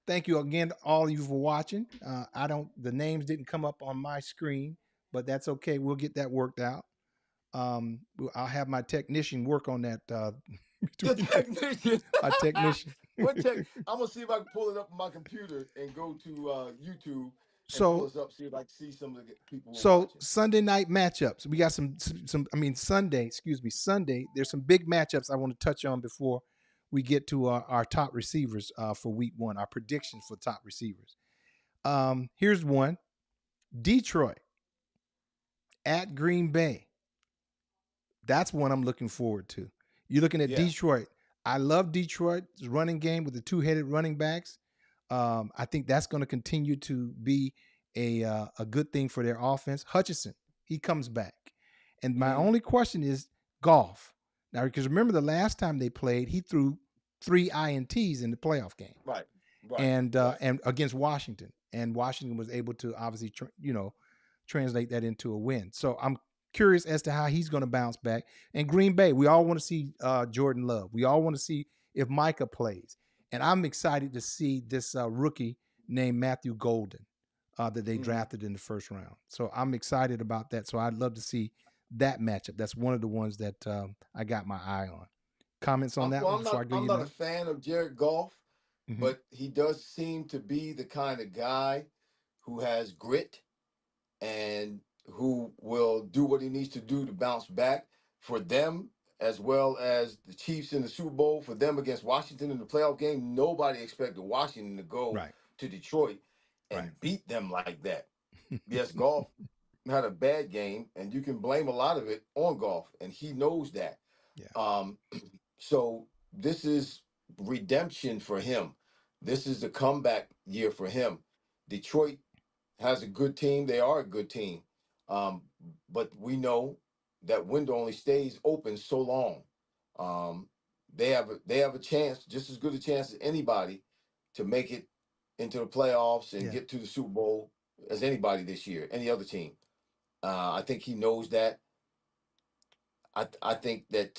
thank you again to all of you for watching. The names didn't come up on my screen, but that's okay. We'll get that worked out. I'll have my technician work on that. The technician. My technician. I'm gonna see if I can pull it up on my computer and go to YouTube and pull So us up, see if I can see some of the people who are So watching. Sunday night matchups. We got Sunday, Sunday. There's some big matchups I want to touch on before we get to our top receivers for week one, our predictions for top receivers. Here's one. Detroit at Green Bay. That's one I'm looking forward to. You're looking at Detroit. I love Detroit's running game with the two-headed running backs. I think that's going to continue to be a good thing for their offense. Hutchinson, he comes back. And my only question is Goff. Now, because remember the last time they played, he threw 3 INTs in the playoff game. Right. And against Washington. And Washington was able to obviously, translate that into a win. So I'm curious as to how he's going to bounce back. And Green Bay, we all want to see Jordan Love. We all want to see if Micah plays. And I'm excited to see this rookie named Matthew Golden that they drafted in the first round. So I'm excited about that. So I'd love to see that matchup. That's one of the ones that I got my eye on. Comments on that one before I give you I'm not a fan of Jared Goff, but he does seem to be the kind of guy who has grit and who will do what he needs to do to bounce back for them, as well as the Chiefs in the Super Bowl, for them against Washington in the playoff game. Nobody expected Washington to go to Detroit and beat them like that. Yes, Goff had a bad game, and you can blame a lot of it on Goff, and he knows that. Yeah. So this is redemption for him. This is the comeback year for him. Detroit has a good team. They are a good team. But we know that window only stays open so long. They have a chance, just as good a chance as anybody, to make it into the playoffs and get to the Super Bowl as anybody this year, any other team. I think he knows that. I think that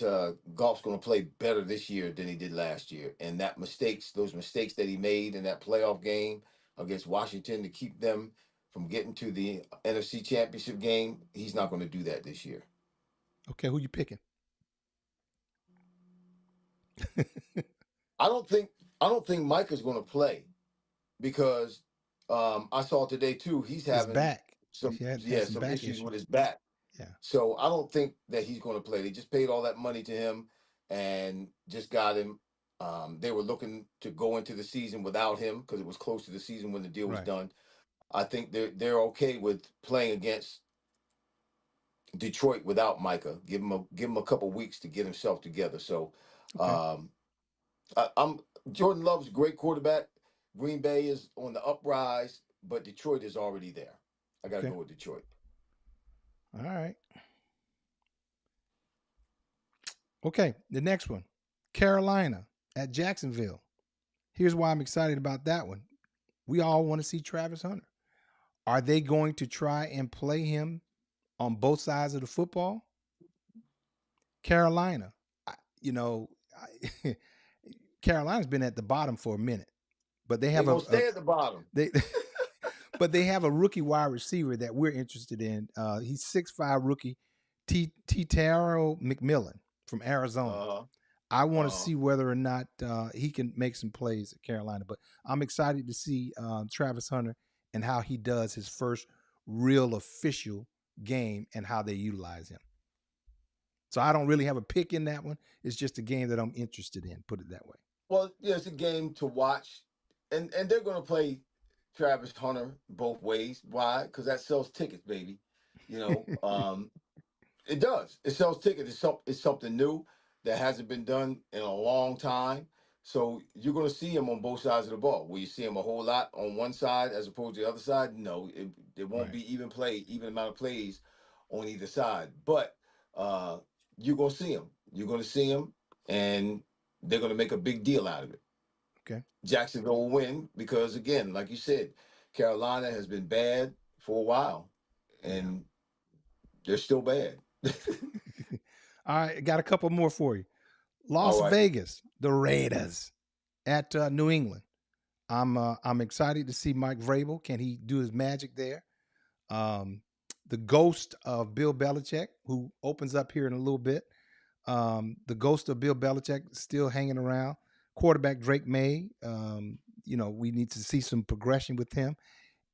Goff's going to play better this year than he did last year, and those mistakes that he made in that playoff game against Washington to keep them from getting to the NFC Championship game, he's not going to do that this year. Okay, who you picking? I don't think Micah's going to play because I saw today too he's having some issues with his back. Yeah. So I don't think that he's going to play. They just paid all that money to him and just got him. They were looking to go into the season without him because it was close to the season when the deal was done. I think they're okay with playing against Detroit without Micah. Give him a couple weeks to get himself together. So I'm Jordan Love's a great quarterback. Green Bay is on the uprise, but Detroit is already there. I got to go with Detroit. All right. Okay, the next one. Carolina at Jacksonville. Here's why I'm excited about that one. We all want to see Travis Hunter. Are they going to try and play him on both sides of the football? Carolina, Carolina's been at the bottom for a minute, but they have stay at the bottom. But they have a rookie wide receiver that we're interested in. He's 6'5" rookie, Taro McMillan from Arizona. I want to Uh, see whether or not he can make some plays at Carolina. But I'm excited to see Travis Hunter and how he does his first real official game and how they utilize him. So I don't really have a pick in that one. It's just a game that I'm interested in. Put it that way. well, yeah, it's a game to watch, and they're going to play Travis Hunter both ways. Why? Because that sells tickets, baby. You know, it does. It sells tickets. It's something new that hasn't been done in a long time. So you're going to see him on both sides of the ball. Will you see him a whole lot on one side as opposed to the other side? No, it won't Right. be even amount of plays on either side. But uh, you're going to see him. You're going to see him, and they're going to make a big deal out of it. Okay. Jacksonville will win because, again, like you said, Carolina has been bad for a while, Yeah. and they're still bad. All right. I got a couple more for you. All Las right. Vegas, the Raiders at New England. I'm excited to see Mike Vrabel. Can he do his magic there? Um, the ghost of Bill Belichick, who opens up here in a little bit. The ghost of Bill Belichick still hanging around. Quarterback Drake May. We need to see some progression with him.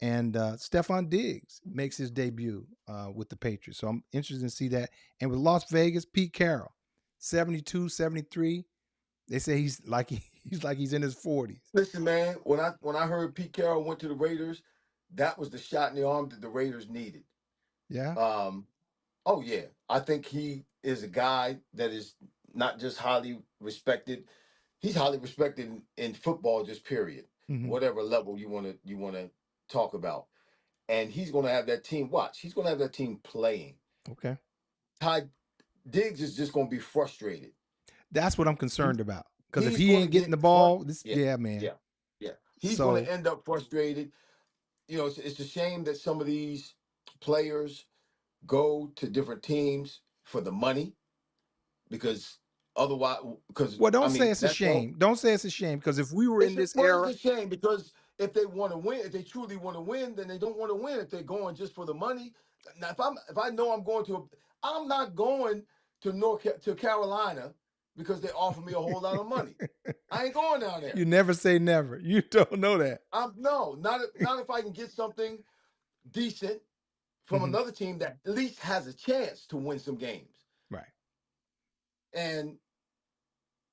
And Stephon Diggs makes his debut with the Patriots. So I'm interested to see that. And with Las Vegas, Pete Carroll, 72, 73. They say he's in his 40s. Listen, man, when I heard Pete Carroll went to the Raiders, that was the shot in the arm that the Raiders needed. Yeah. Um, oh yeah, I think he is a guy that is not just highly respected. He's highly respected in football, just period. Hmm. Whatever level you wanna talk about, and he's gonna have that team. Watch, he's gonna have that team playing. Okay. Ty Diggs is just gonna be frustrated. That's what I'm He, concerned about. Because if he's he gonna ain't getting get the front. ball, Yeah, yeah, man. yeah, yeah. He's gonna So end up frustrated. It's a shame that some of these players go to different teams for the money because otherwise, because well, I don't say mean, it's a that's the whole. shame. Don't say it's a shame because if we were in this It's era, a shame because if they want to win, if they truly want to win, then they don't want to win if they're going just for the money. Now, if I know I'm going to, I'm not going to Carolina because they offer me a whole lot of money. I ain't going down there. you never say never. You don't know that. I'm no, not if I can get something decent from Hmm. another team that at least has a chance to win some games. Right. And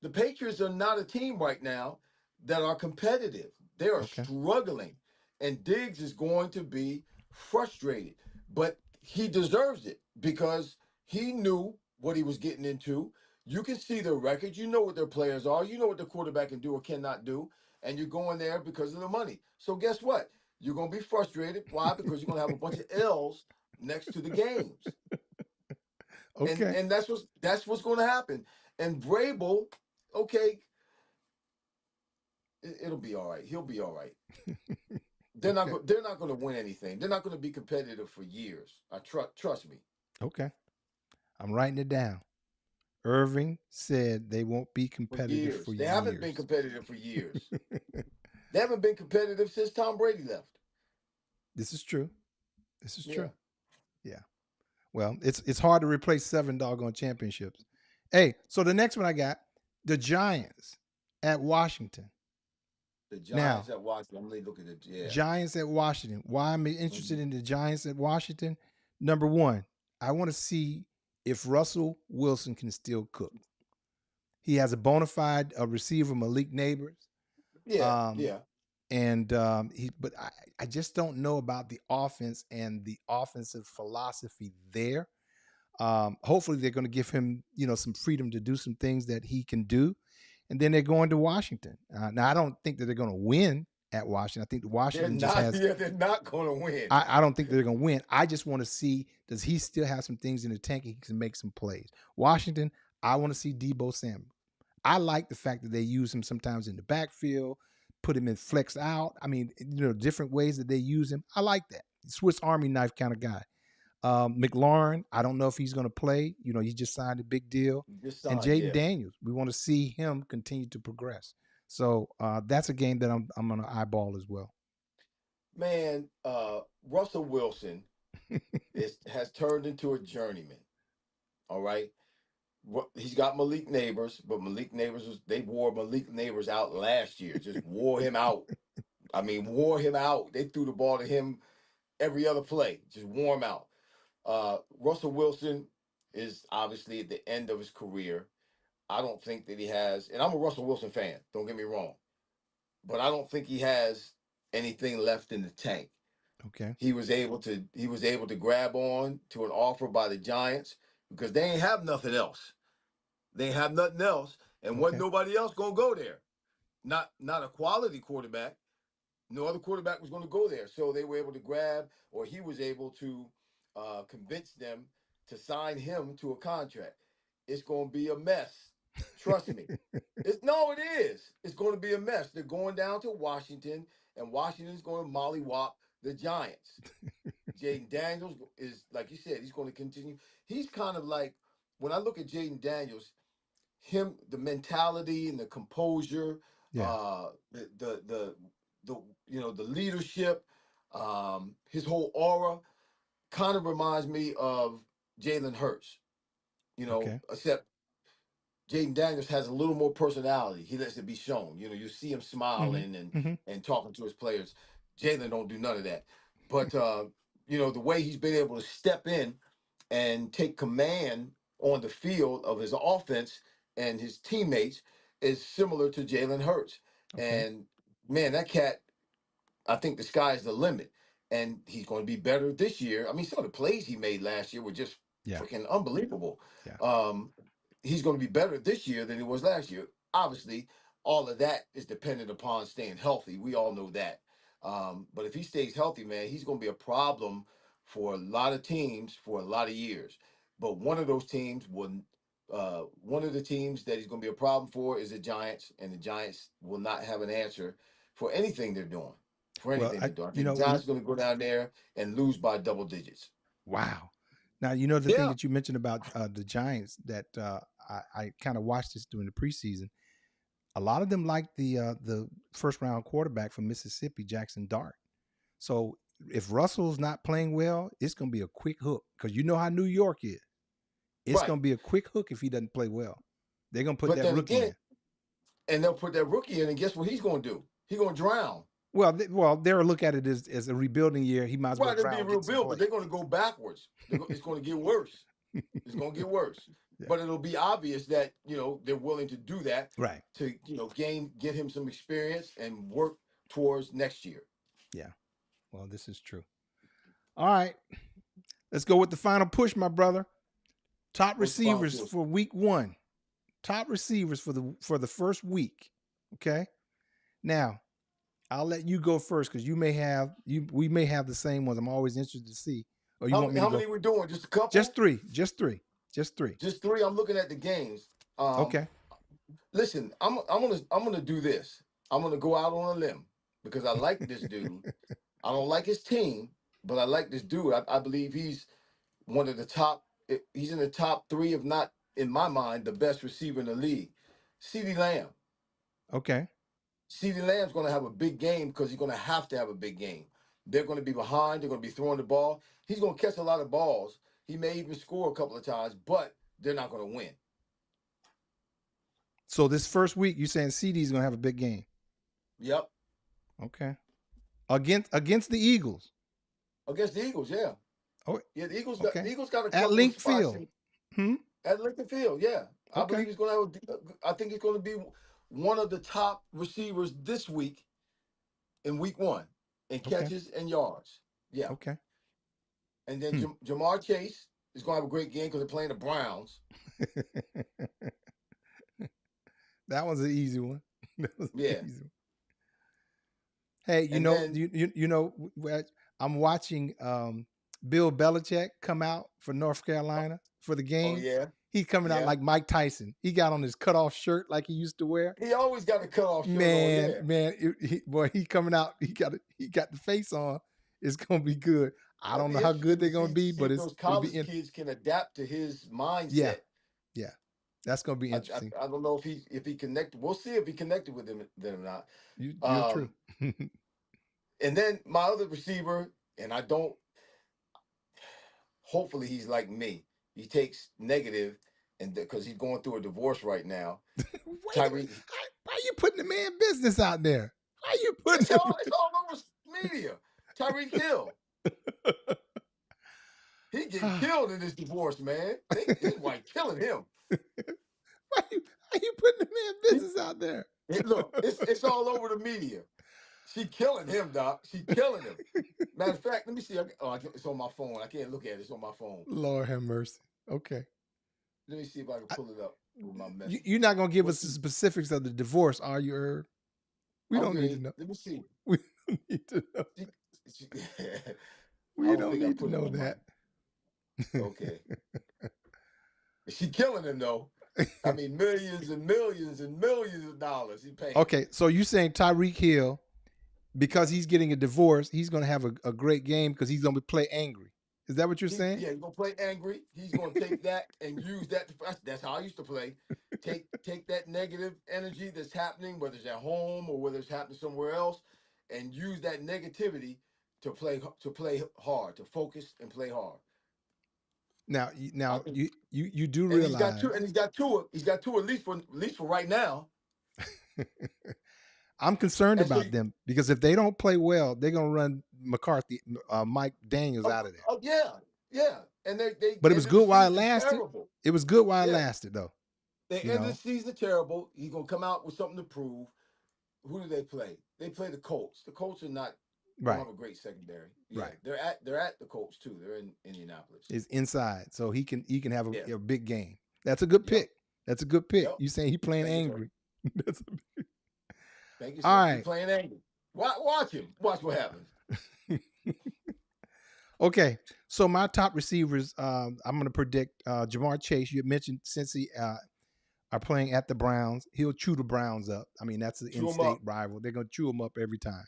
the Patriots are not a team right now that are competitive. They are Okay. struggling. And Diggs is going to be frustrated. But he deserves it because he knew what he was getting into. You can see their record. You know what their players are. You know what the quarterback can do or cannot do. And you're going there because of the money. So guess what? You're going to be frustrated. Why? Because you're going to have a bunch of L's next to the games. and Okay. and that's what's going to happen. And Vrabel, okay, it'll be all right. He'll be all right. Okay. They're not going to win anything. They're not going to be competitive for years. I trust me. Okay. I'm writing it down. Irving said they won't be For competitive for years, they haven't been years. competitive for years. They haven't been competitive since Tom Brady left. This is true. This is Yeah, true. Yeah. Well, it's hard to replace 7 doggone championships. Hey, so the next one I got, the Giants at Washington. the Giants Now, at Washington. I'm going to look at it. Yeah. Giants at Washington. Why I'm interested Mhm. in the Giants at Washington? Number one, I want to see if Russell Wilson can still cook. He has a bona fide receiver, Malik Neighbors. Yeah, Um, yeah. but I just don't know about the offense and the offensive philosophy there. Hopefully they're going to give him, some freedom to do some things that he can do. And then they're going to Washington. Now I don't think that they're going to win at Washington. I think They're Washington just not. has. Yeah, they're not going to win. I don't think they're going to win. I just want to see, does he still have some things in the tank he can make some plays? Washington, I want to see Debo Samuel. I like the fact that they use him sometimes in the backfield, put him in flex out. I mean, different ways that they use him. I like that. Swiss Army knife kind of guy. McLaurin, I don't know if he's going to play. He just signed a big deal. Just And signed. Jaden Yeah, Daniels, we want to see him continue to progress. So that's a game that I'm going to eyeball as well. man. Russell Wilson has turned into a journeyman. All right. He's got Malik Neighbors, but they wore Malik Neighbors out last year. Just wore him out. I mean, wore him out. They threw the ball to him every other play. Just wore him out. Russell Wilson is obviously at the end of his career. I don't think that he has, and I'm a Russell Wilson fan, don't get me wrong, but I don't think he has anything left in the tank. Okay. He was able to grab on to an offer by the Giants because they ain't have nothing else. They ain't have nothing else, and wasn't Okay. nobody else gonna go there. Not a quality quarterback. No other quarterback was going to go there. So they were able to grab, or he was able to convince them to sign him to a contract. It's going to be a mess. Trust me. No, it is. It's going to be a mess. They're going down to Washington, and Washington's going to mollywop the Giants. Jaden Daniels is, like you said, he's going to continue. He's kind of like, when I look at Jaden Daniels, the mentality and the composure, Yeah. The the leadership, his whole aura kind of reminds me of Jalen Hurts. Okay. Except Jaden Daniels has a little more personality. He lets it be shown. You see him Mm-hmm. smiling and Mm-hmm. and talking to his players. Jalen don't do none of that. But the way he's been able to step in and take command on the field of his offense and his teammates is similar to Jalen Hurts. Okay. And man, that cat, I think the sky is the limit. And he's going to be better this year. I mean, some of the plays he made last year were just Yeah. freaking unbelievable. Yeah. He's going to be better this year than he was last year. Obviously, all of that is dependent upon staying healthy. We all know that. But if he stays healthy, man, he's going to be a problem for a lot of teams for a lot of years. But one of those teams one of the teams that he's going to be a problem for is the Giants, and the Giants will not have an answer for anything they're doing. For Well, anything they're doing, I think the when Giants are going to go down there and lose by double digits. wow. Now the thing Yeah, that you mentioned about the Giants that I kind of watched this during the preseason. A lot of them like the first round quarterback from Mississippi, Jackson Dart. So if Russell's not playing well, it's going to be a quick hook because you know how New York is. It's right. going to be a quick hook if he doesn't play well. They're going to put But that then rookie again, in. and they'll put that rookie in, and guess what he's going to do? He's going to drown. Well, they'll look at it as a rebuilding year. He might as well Right, it'll be a drown, real get some build, but play. they're going to go backwards. It's going to get worse. It's going to get worse. Yeah. But it'll be obvious that they're willing to do that Right. to get him some experience and work towards next year. Yeah. Well, this is true. All right. Let's go with the final push, my brother. Top What's the final receivers push? for week 1. Top receivers for the first week. Okay. Now, I'll let you go first because we may have the same ones. I'm always interested to see. Or you want me to How go? many we doing? Just a couple? Just three. Just three. Just three. Just three. I'm looking at the games. Okay. Listen, I'm gonna do this. I'm gonna go out on a limb because I like this dude. I don't like his team, but I like this dude. I believe he's one of the top. He's in the top 3, if not in my mind, the best receiver in the league. CeeDee Lamb. Okay. CeeDee Lamb's going to have a big game because he's going to have to have a big game. They're going to be behind. They're going to be throwing the ball. He's going to catch a lot of balls. He may even score a couple of times, but they're not going to win. So this first week, you're saying CD's going to have a big game. Yep. Okay. Against the Eagles. Against the Eagles, yeah. Oh, Yeah, the Eagles. okay. The Eagles got a At couple Link of spots Field. at Lincoln Field. Yeah, I Okay. believe he's going to have. I think he's going to be one of the top receivers this week in week 1 in catches and yards. Yeah. Okay. And then Jamar Chase is going to have a great game because they're playing the Browns. That was an easy one. That was Yeah. an easy one. Hey, I'm watching Bill Belichick come out for North Carolina for the game. Oh yeah. He's coming out like Mike Tyson. He got on his cutoff shirt like he used to wear. He always got a cutoff shirt on. Man, he coming out. He got the face on. It's gonna be good. I don't know how good they're gonna be, but those college kids can adapt to his mindset. Yeah, that's gonna be interesting. I don't know if he connected. We'll see if he connected with them or not. You're true. And then my other receiver, and I don't. Hopefully he's like me. He takes negative and because he's going through a divorce right now. Wait a minute. Tyreek, Why are you putting the man business out there? Why are you putting it's him? all over media. Tyreek Hill, he getting killed in this divorce, man. His wife killing him. Why you putting the man business out there? Look, it's all over the media. She killing him, Doc. She killing him. Matter of fact, let me see. It's on my phone. I can't look at it. It's on my phone. Lord have mercy. Okay. Let me see if I can pull it up with my message. You're not gonna give us the specifics of the divorce, are you, Irv? We don't need to know. Let me see. We don't need to know. We don't need to know that. Okay. She killing him though. I mean, millions and millions and millions of dollars he paying. Okay, so you saying Tyreek Hill, because he's getting a divorce, he's going to have a great game because he's going to play angry. Is that what you're saying? Yeah, he's going to play angry. He's going to take that and use that. That's how I used to play. Take that negative energy that's happening, whether it's at home or whether it's happening somewhere else, and use that negativity to play hard, to focus and play hard. Now you do realize he's got two at least for right now. I'm concerned about them because if they don't play well, they're gonna run McCarthy, Mike Daniels out of there. Oh yeah, and they. But it was good while it lasted. Terrible. It was good while it lasted, though. They end the season terrible. He's gonna come out with something to prove. Who do they play? They play the Colts. The Colts are not. Right. Don't have a great secondary. Yeah, right. They're at the Colts too. They're in Indianapolis. It's inside, so he can have a big game. That's a good pick. That's a good pick. You saying he playing angry? That's a Thank you. Sir. All right, he's playing angry. Watch him. Watch what happens. Okay, so my top receivers. I'm going to predict Jamar Chase. You mentioned since he are playing at the Browns, he'll chew the Browns up. I mean, that's the in-state rival. They're going to chew him up every time.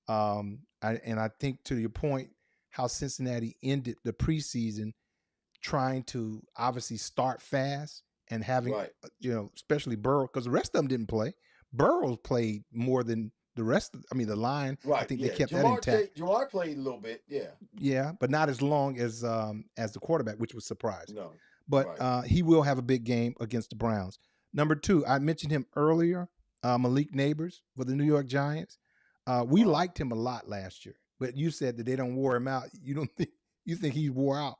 I think to your point, how Cincinnati ended the preseason trying to obviously start fast and having, especially Burrow, because the rest of them didn't play. Burrow played more than the rest. The line. Right. I think they kept that intact. Jamar played a little bit. Yeah. Yeah, but not as long as the quarterback, which was surprising. No. But he will have a big game against the Browns. Number 2, I mentioned him earlier, Malik Neighbors for the New York Giants. We liked him a lot last year, but you said that they don't wore him out. You think he wore out?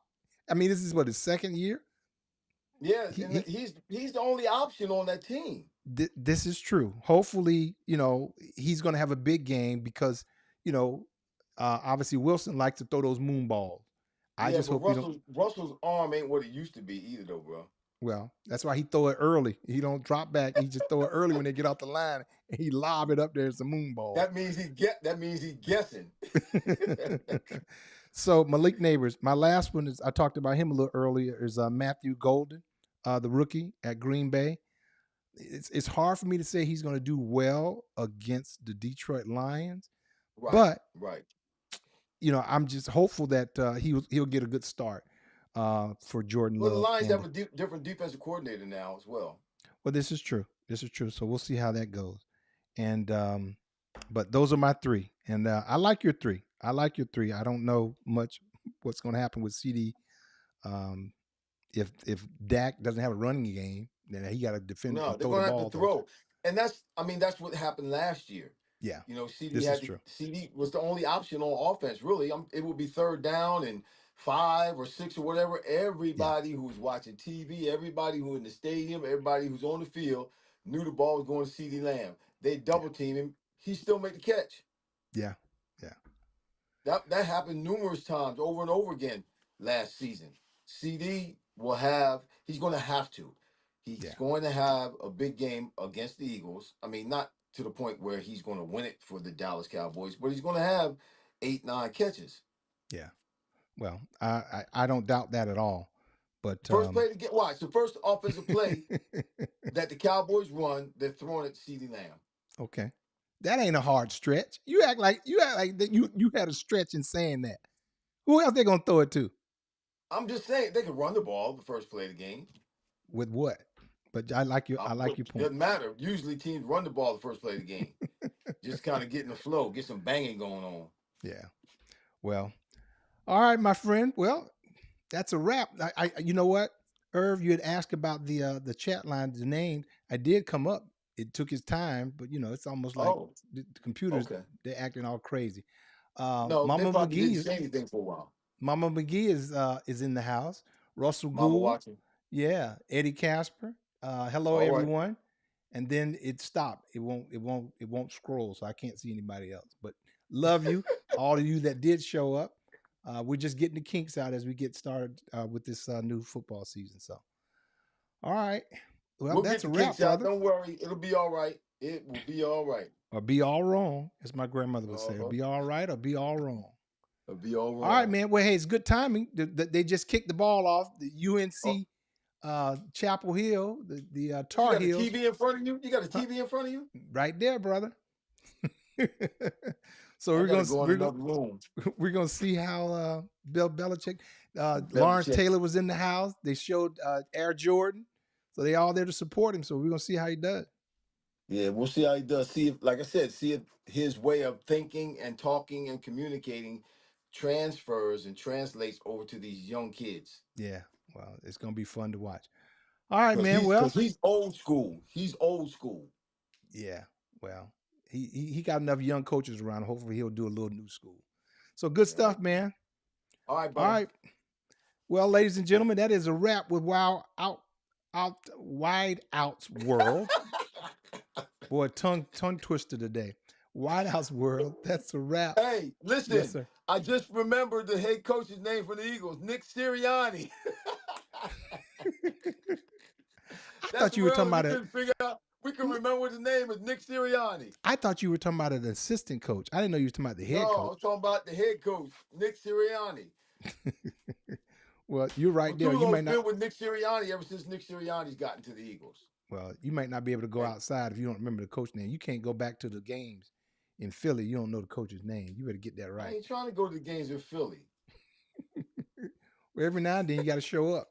I mean, this is his second year. Yeah, he's the only option on that team. This is true. Hopefully, he's going to have a big game because, obviously Wilson likes to throw those moon balls. I just hope Russell's arm ain't what it used to be either, though, bro. Well, that's why he throw it early. He don't drop back. He just throw it early when they get off the line, and he lob it up there as a moon ball. That means he's guessing. So Malik Neighbors, my last one is I talked about him a little earlier. Is Matthew Golden, the rookie at Green Bay. It's hard for me to say he's going to do well against the Detroit Lions, but I'm just hopeful that he'll get a good start for Jordan Love. Well, the Lions have a different defensive coordinator now as well. Well, this is true. So we'll see how that goes. And but those are my 3, and I like your 3. I don't know much what's going to happen with CD. If Dak doesn't have a running game, then he got to defend. No, they're going to have to throw. And that's what happened last year. Yeah, CD was the only option on offense. Really, it would be 3rd down and 5 or 6 or whatever. Everybody who's watching TV, everybody who's in the stadium, everybody who's on the field knew the ball was going to CD Lamb. They double team him. He still made the catch. Yeah. That happened numerous times over and over again last season. CD he's going to have to. He's going to have a big game against the Eagles. I mean, not to the point where he's going to win it for the Dallas Cowboys, but he's going to have 8-9 catches. Yeah. Well, I don't doubt that at all. But first play to get watch the first offensive play that the Cowboys run, they're throwing at CeeDee Lamb. Okay. That ain't a hard stretch. You act like that you had a stretch in saying that. Who else they gonna throw it to? I'm just saying they can run the ball the first play of the game. With what? But I like your point. Doesn't matter. Usually teams run the ball the first play of the game. Just kind of get in the flow, get some banging going on. Yeah. Well, all right, my friend. Well, that's a wrap. You know what? Irv, you had asked about the chat line, the name. I did come up. It took its time, but it's almost like Oh, the computers, okay. they're acting all crazy. No, they Mama probably didn't McGee, say anything for a while. Mama McGee is in the house. Russell Mama Gould, watching. yeah, Eddie Casper. Hello All right. everyone. And then it stopped. It won't scroll, so I can't see anybody else. But love you, all of you that did show up. We're just getting the kinks out as we get started with this new football season. So, all right. Well, We'll that's get a the wrap, kinks out. brother. Don't worry. It'll be all right. It will be all right. Or be all wrong, as my grandmother would say. Uh-huh. Be all right or be all wrong. It'll be all right. All right, man. Well, hey, it's good timing. They just kicked the ball off. The UNC Chapel Hill, the Tar Heels. You got a TV in front of you? You got a TV in front of you? Right there, brother. So we're gonna see how Bill Belichick, Belichick. Lawrence Taylor was in the house. They showed Air Jordan, so they all there to support him. So we're gonna see how he does. Yeah, we'll see how he does. See if, like I said, see if his way of thinking and talking and communicating transfers and translates over to these young kids. Yeah, well, it's gonna be fun to watch. All right, man. Because he's old school. He's old school. Yeah, well, he got enough young coaches around. Hopefully, he'll do a little new school. So good stuff, man. All right, buddy. All right. Well, ladies and gentlemen, that is a wrap with Wide Out's World. Boy, tongue twister today. Wide Out's World. That's a wrap. Hey, listen. Yes, sir. I just remembered the head coach's name for the Eagles, Nick Sirianni. I thought you were talking about it. We can remember the name is Nick Sirianni. I thought you were talking about an assistant coach. I didn't know you were talking about the head coach. No, I was talking about the head coach, Nick Sirianni. Well, you're right there. You might not been with Nick Sirianni ever since Nick Sirianni's gotten to the Eagles. Well, you might not be able to go outside if you don't remember the coach name. You can't go back to the games in Philly. You don't know the coach's name. You better get that right. I ain't trying to go to the games in Philly. Well, every now and then you got to show up.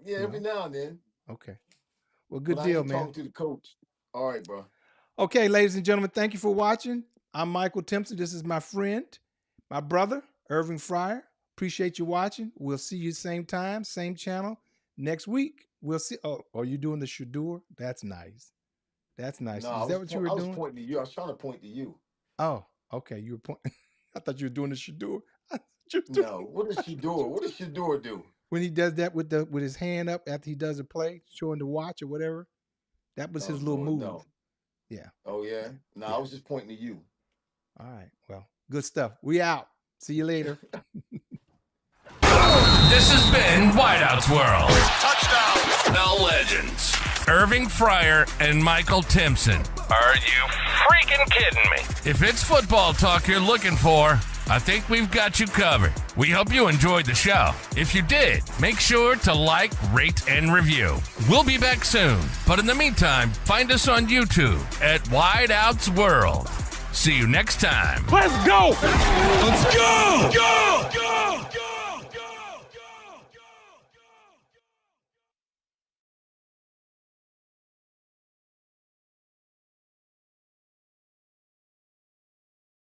Yeah, every now and then. Okay. Well, good but deal, I ain't man. Talking to the coach. All right, bro. Okay, ladies and gentlemen, thank you for watching. I'm Michael Timpson. This is my friend, my brother, Irving Fryar. Appreciate you watching. We'll see you same time, same channel next week. We'll see. Oh, are you doing the Shadur? That's nice. That's nice. No, is that what you were doing? I was pointing to you. I was trying to point to you. Oh, okay. You were pointing. I thought you were doing the Shadur. No, what does Shadur? What does Shadur do? When he does that with his hand up after he does a play, showing the watch or whatever, that was his little move. No. Yeah. Oh yeah. No, I was just pointing to you. All right. Well, good stuff. We out. See you later. This has been Wideout's World. Touchdown. The legends, Irving Fryar and Michael Timpson. Are you freaking kidding me? If it's football talk you're looking for, I think we've got you covered. We hope you enjoyed the show. If you did, make sure to like, rate, and review. We'll be back soon. But in the meantime, find us on YouTube at Wideout's World. See you next time. Let's go. Let's go. Go.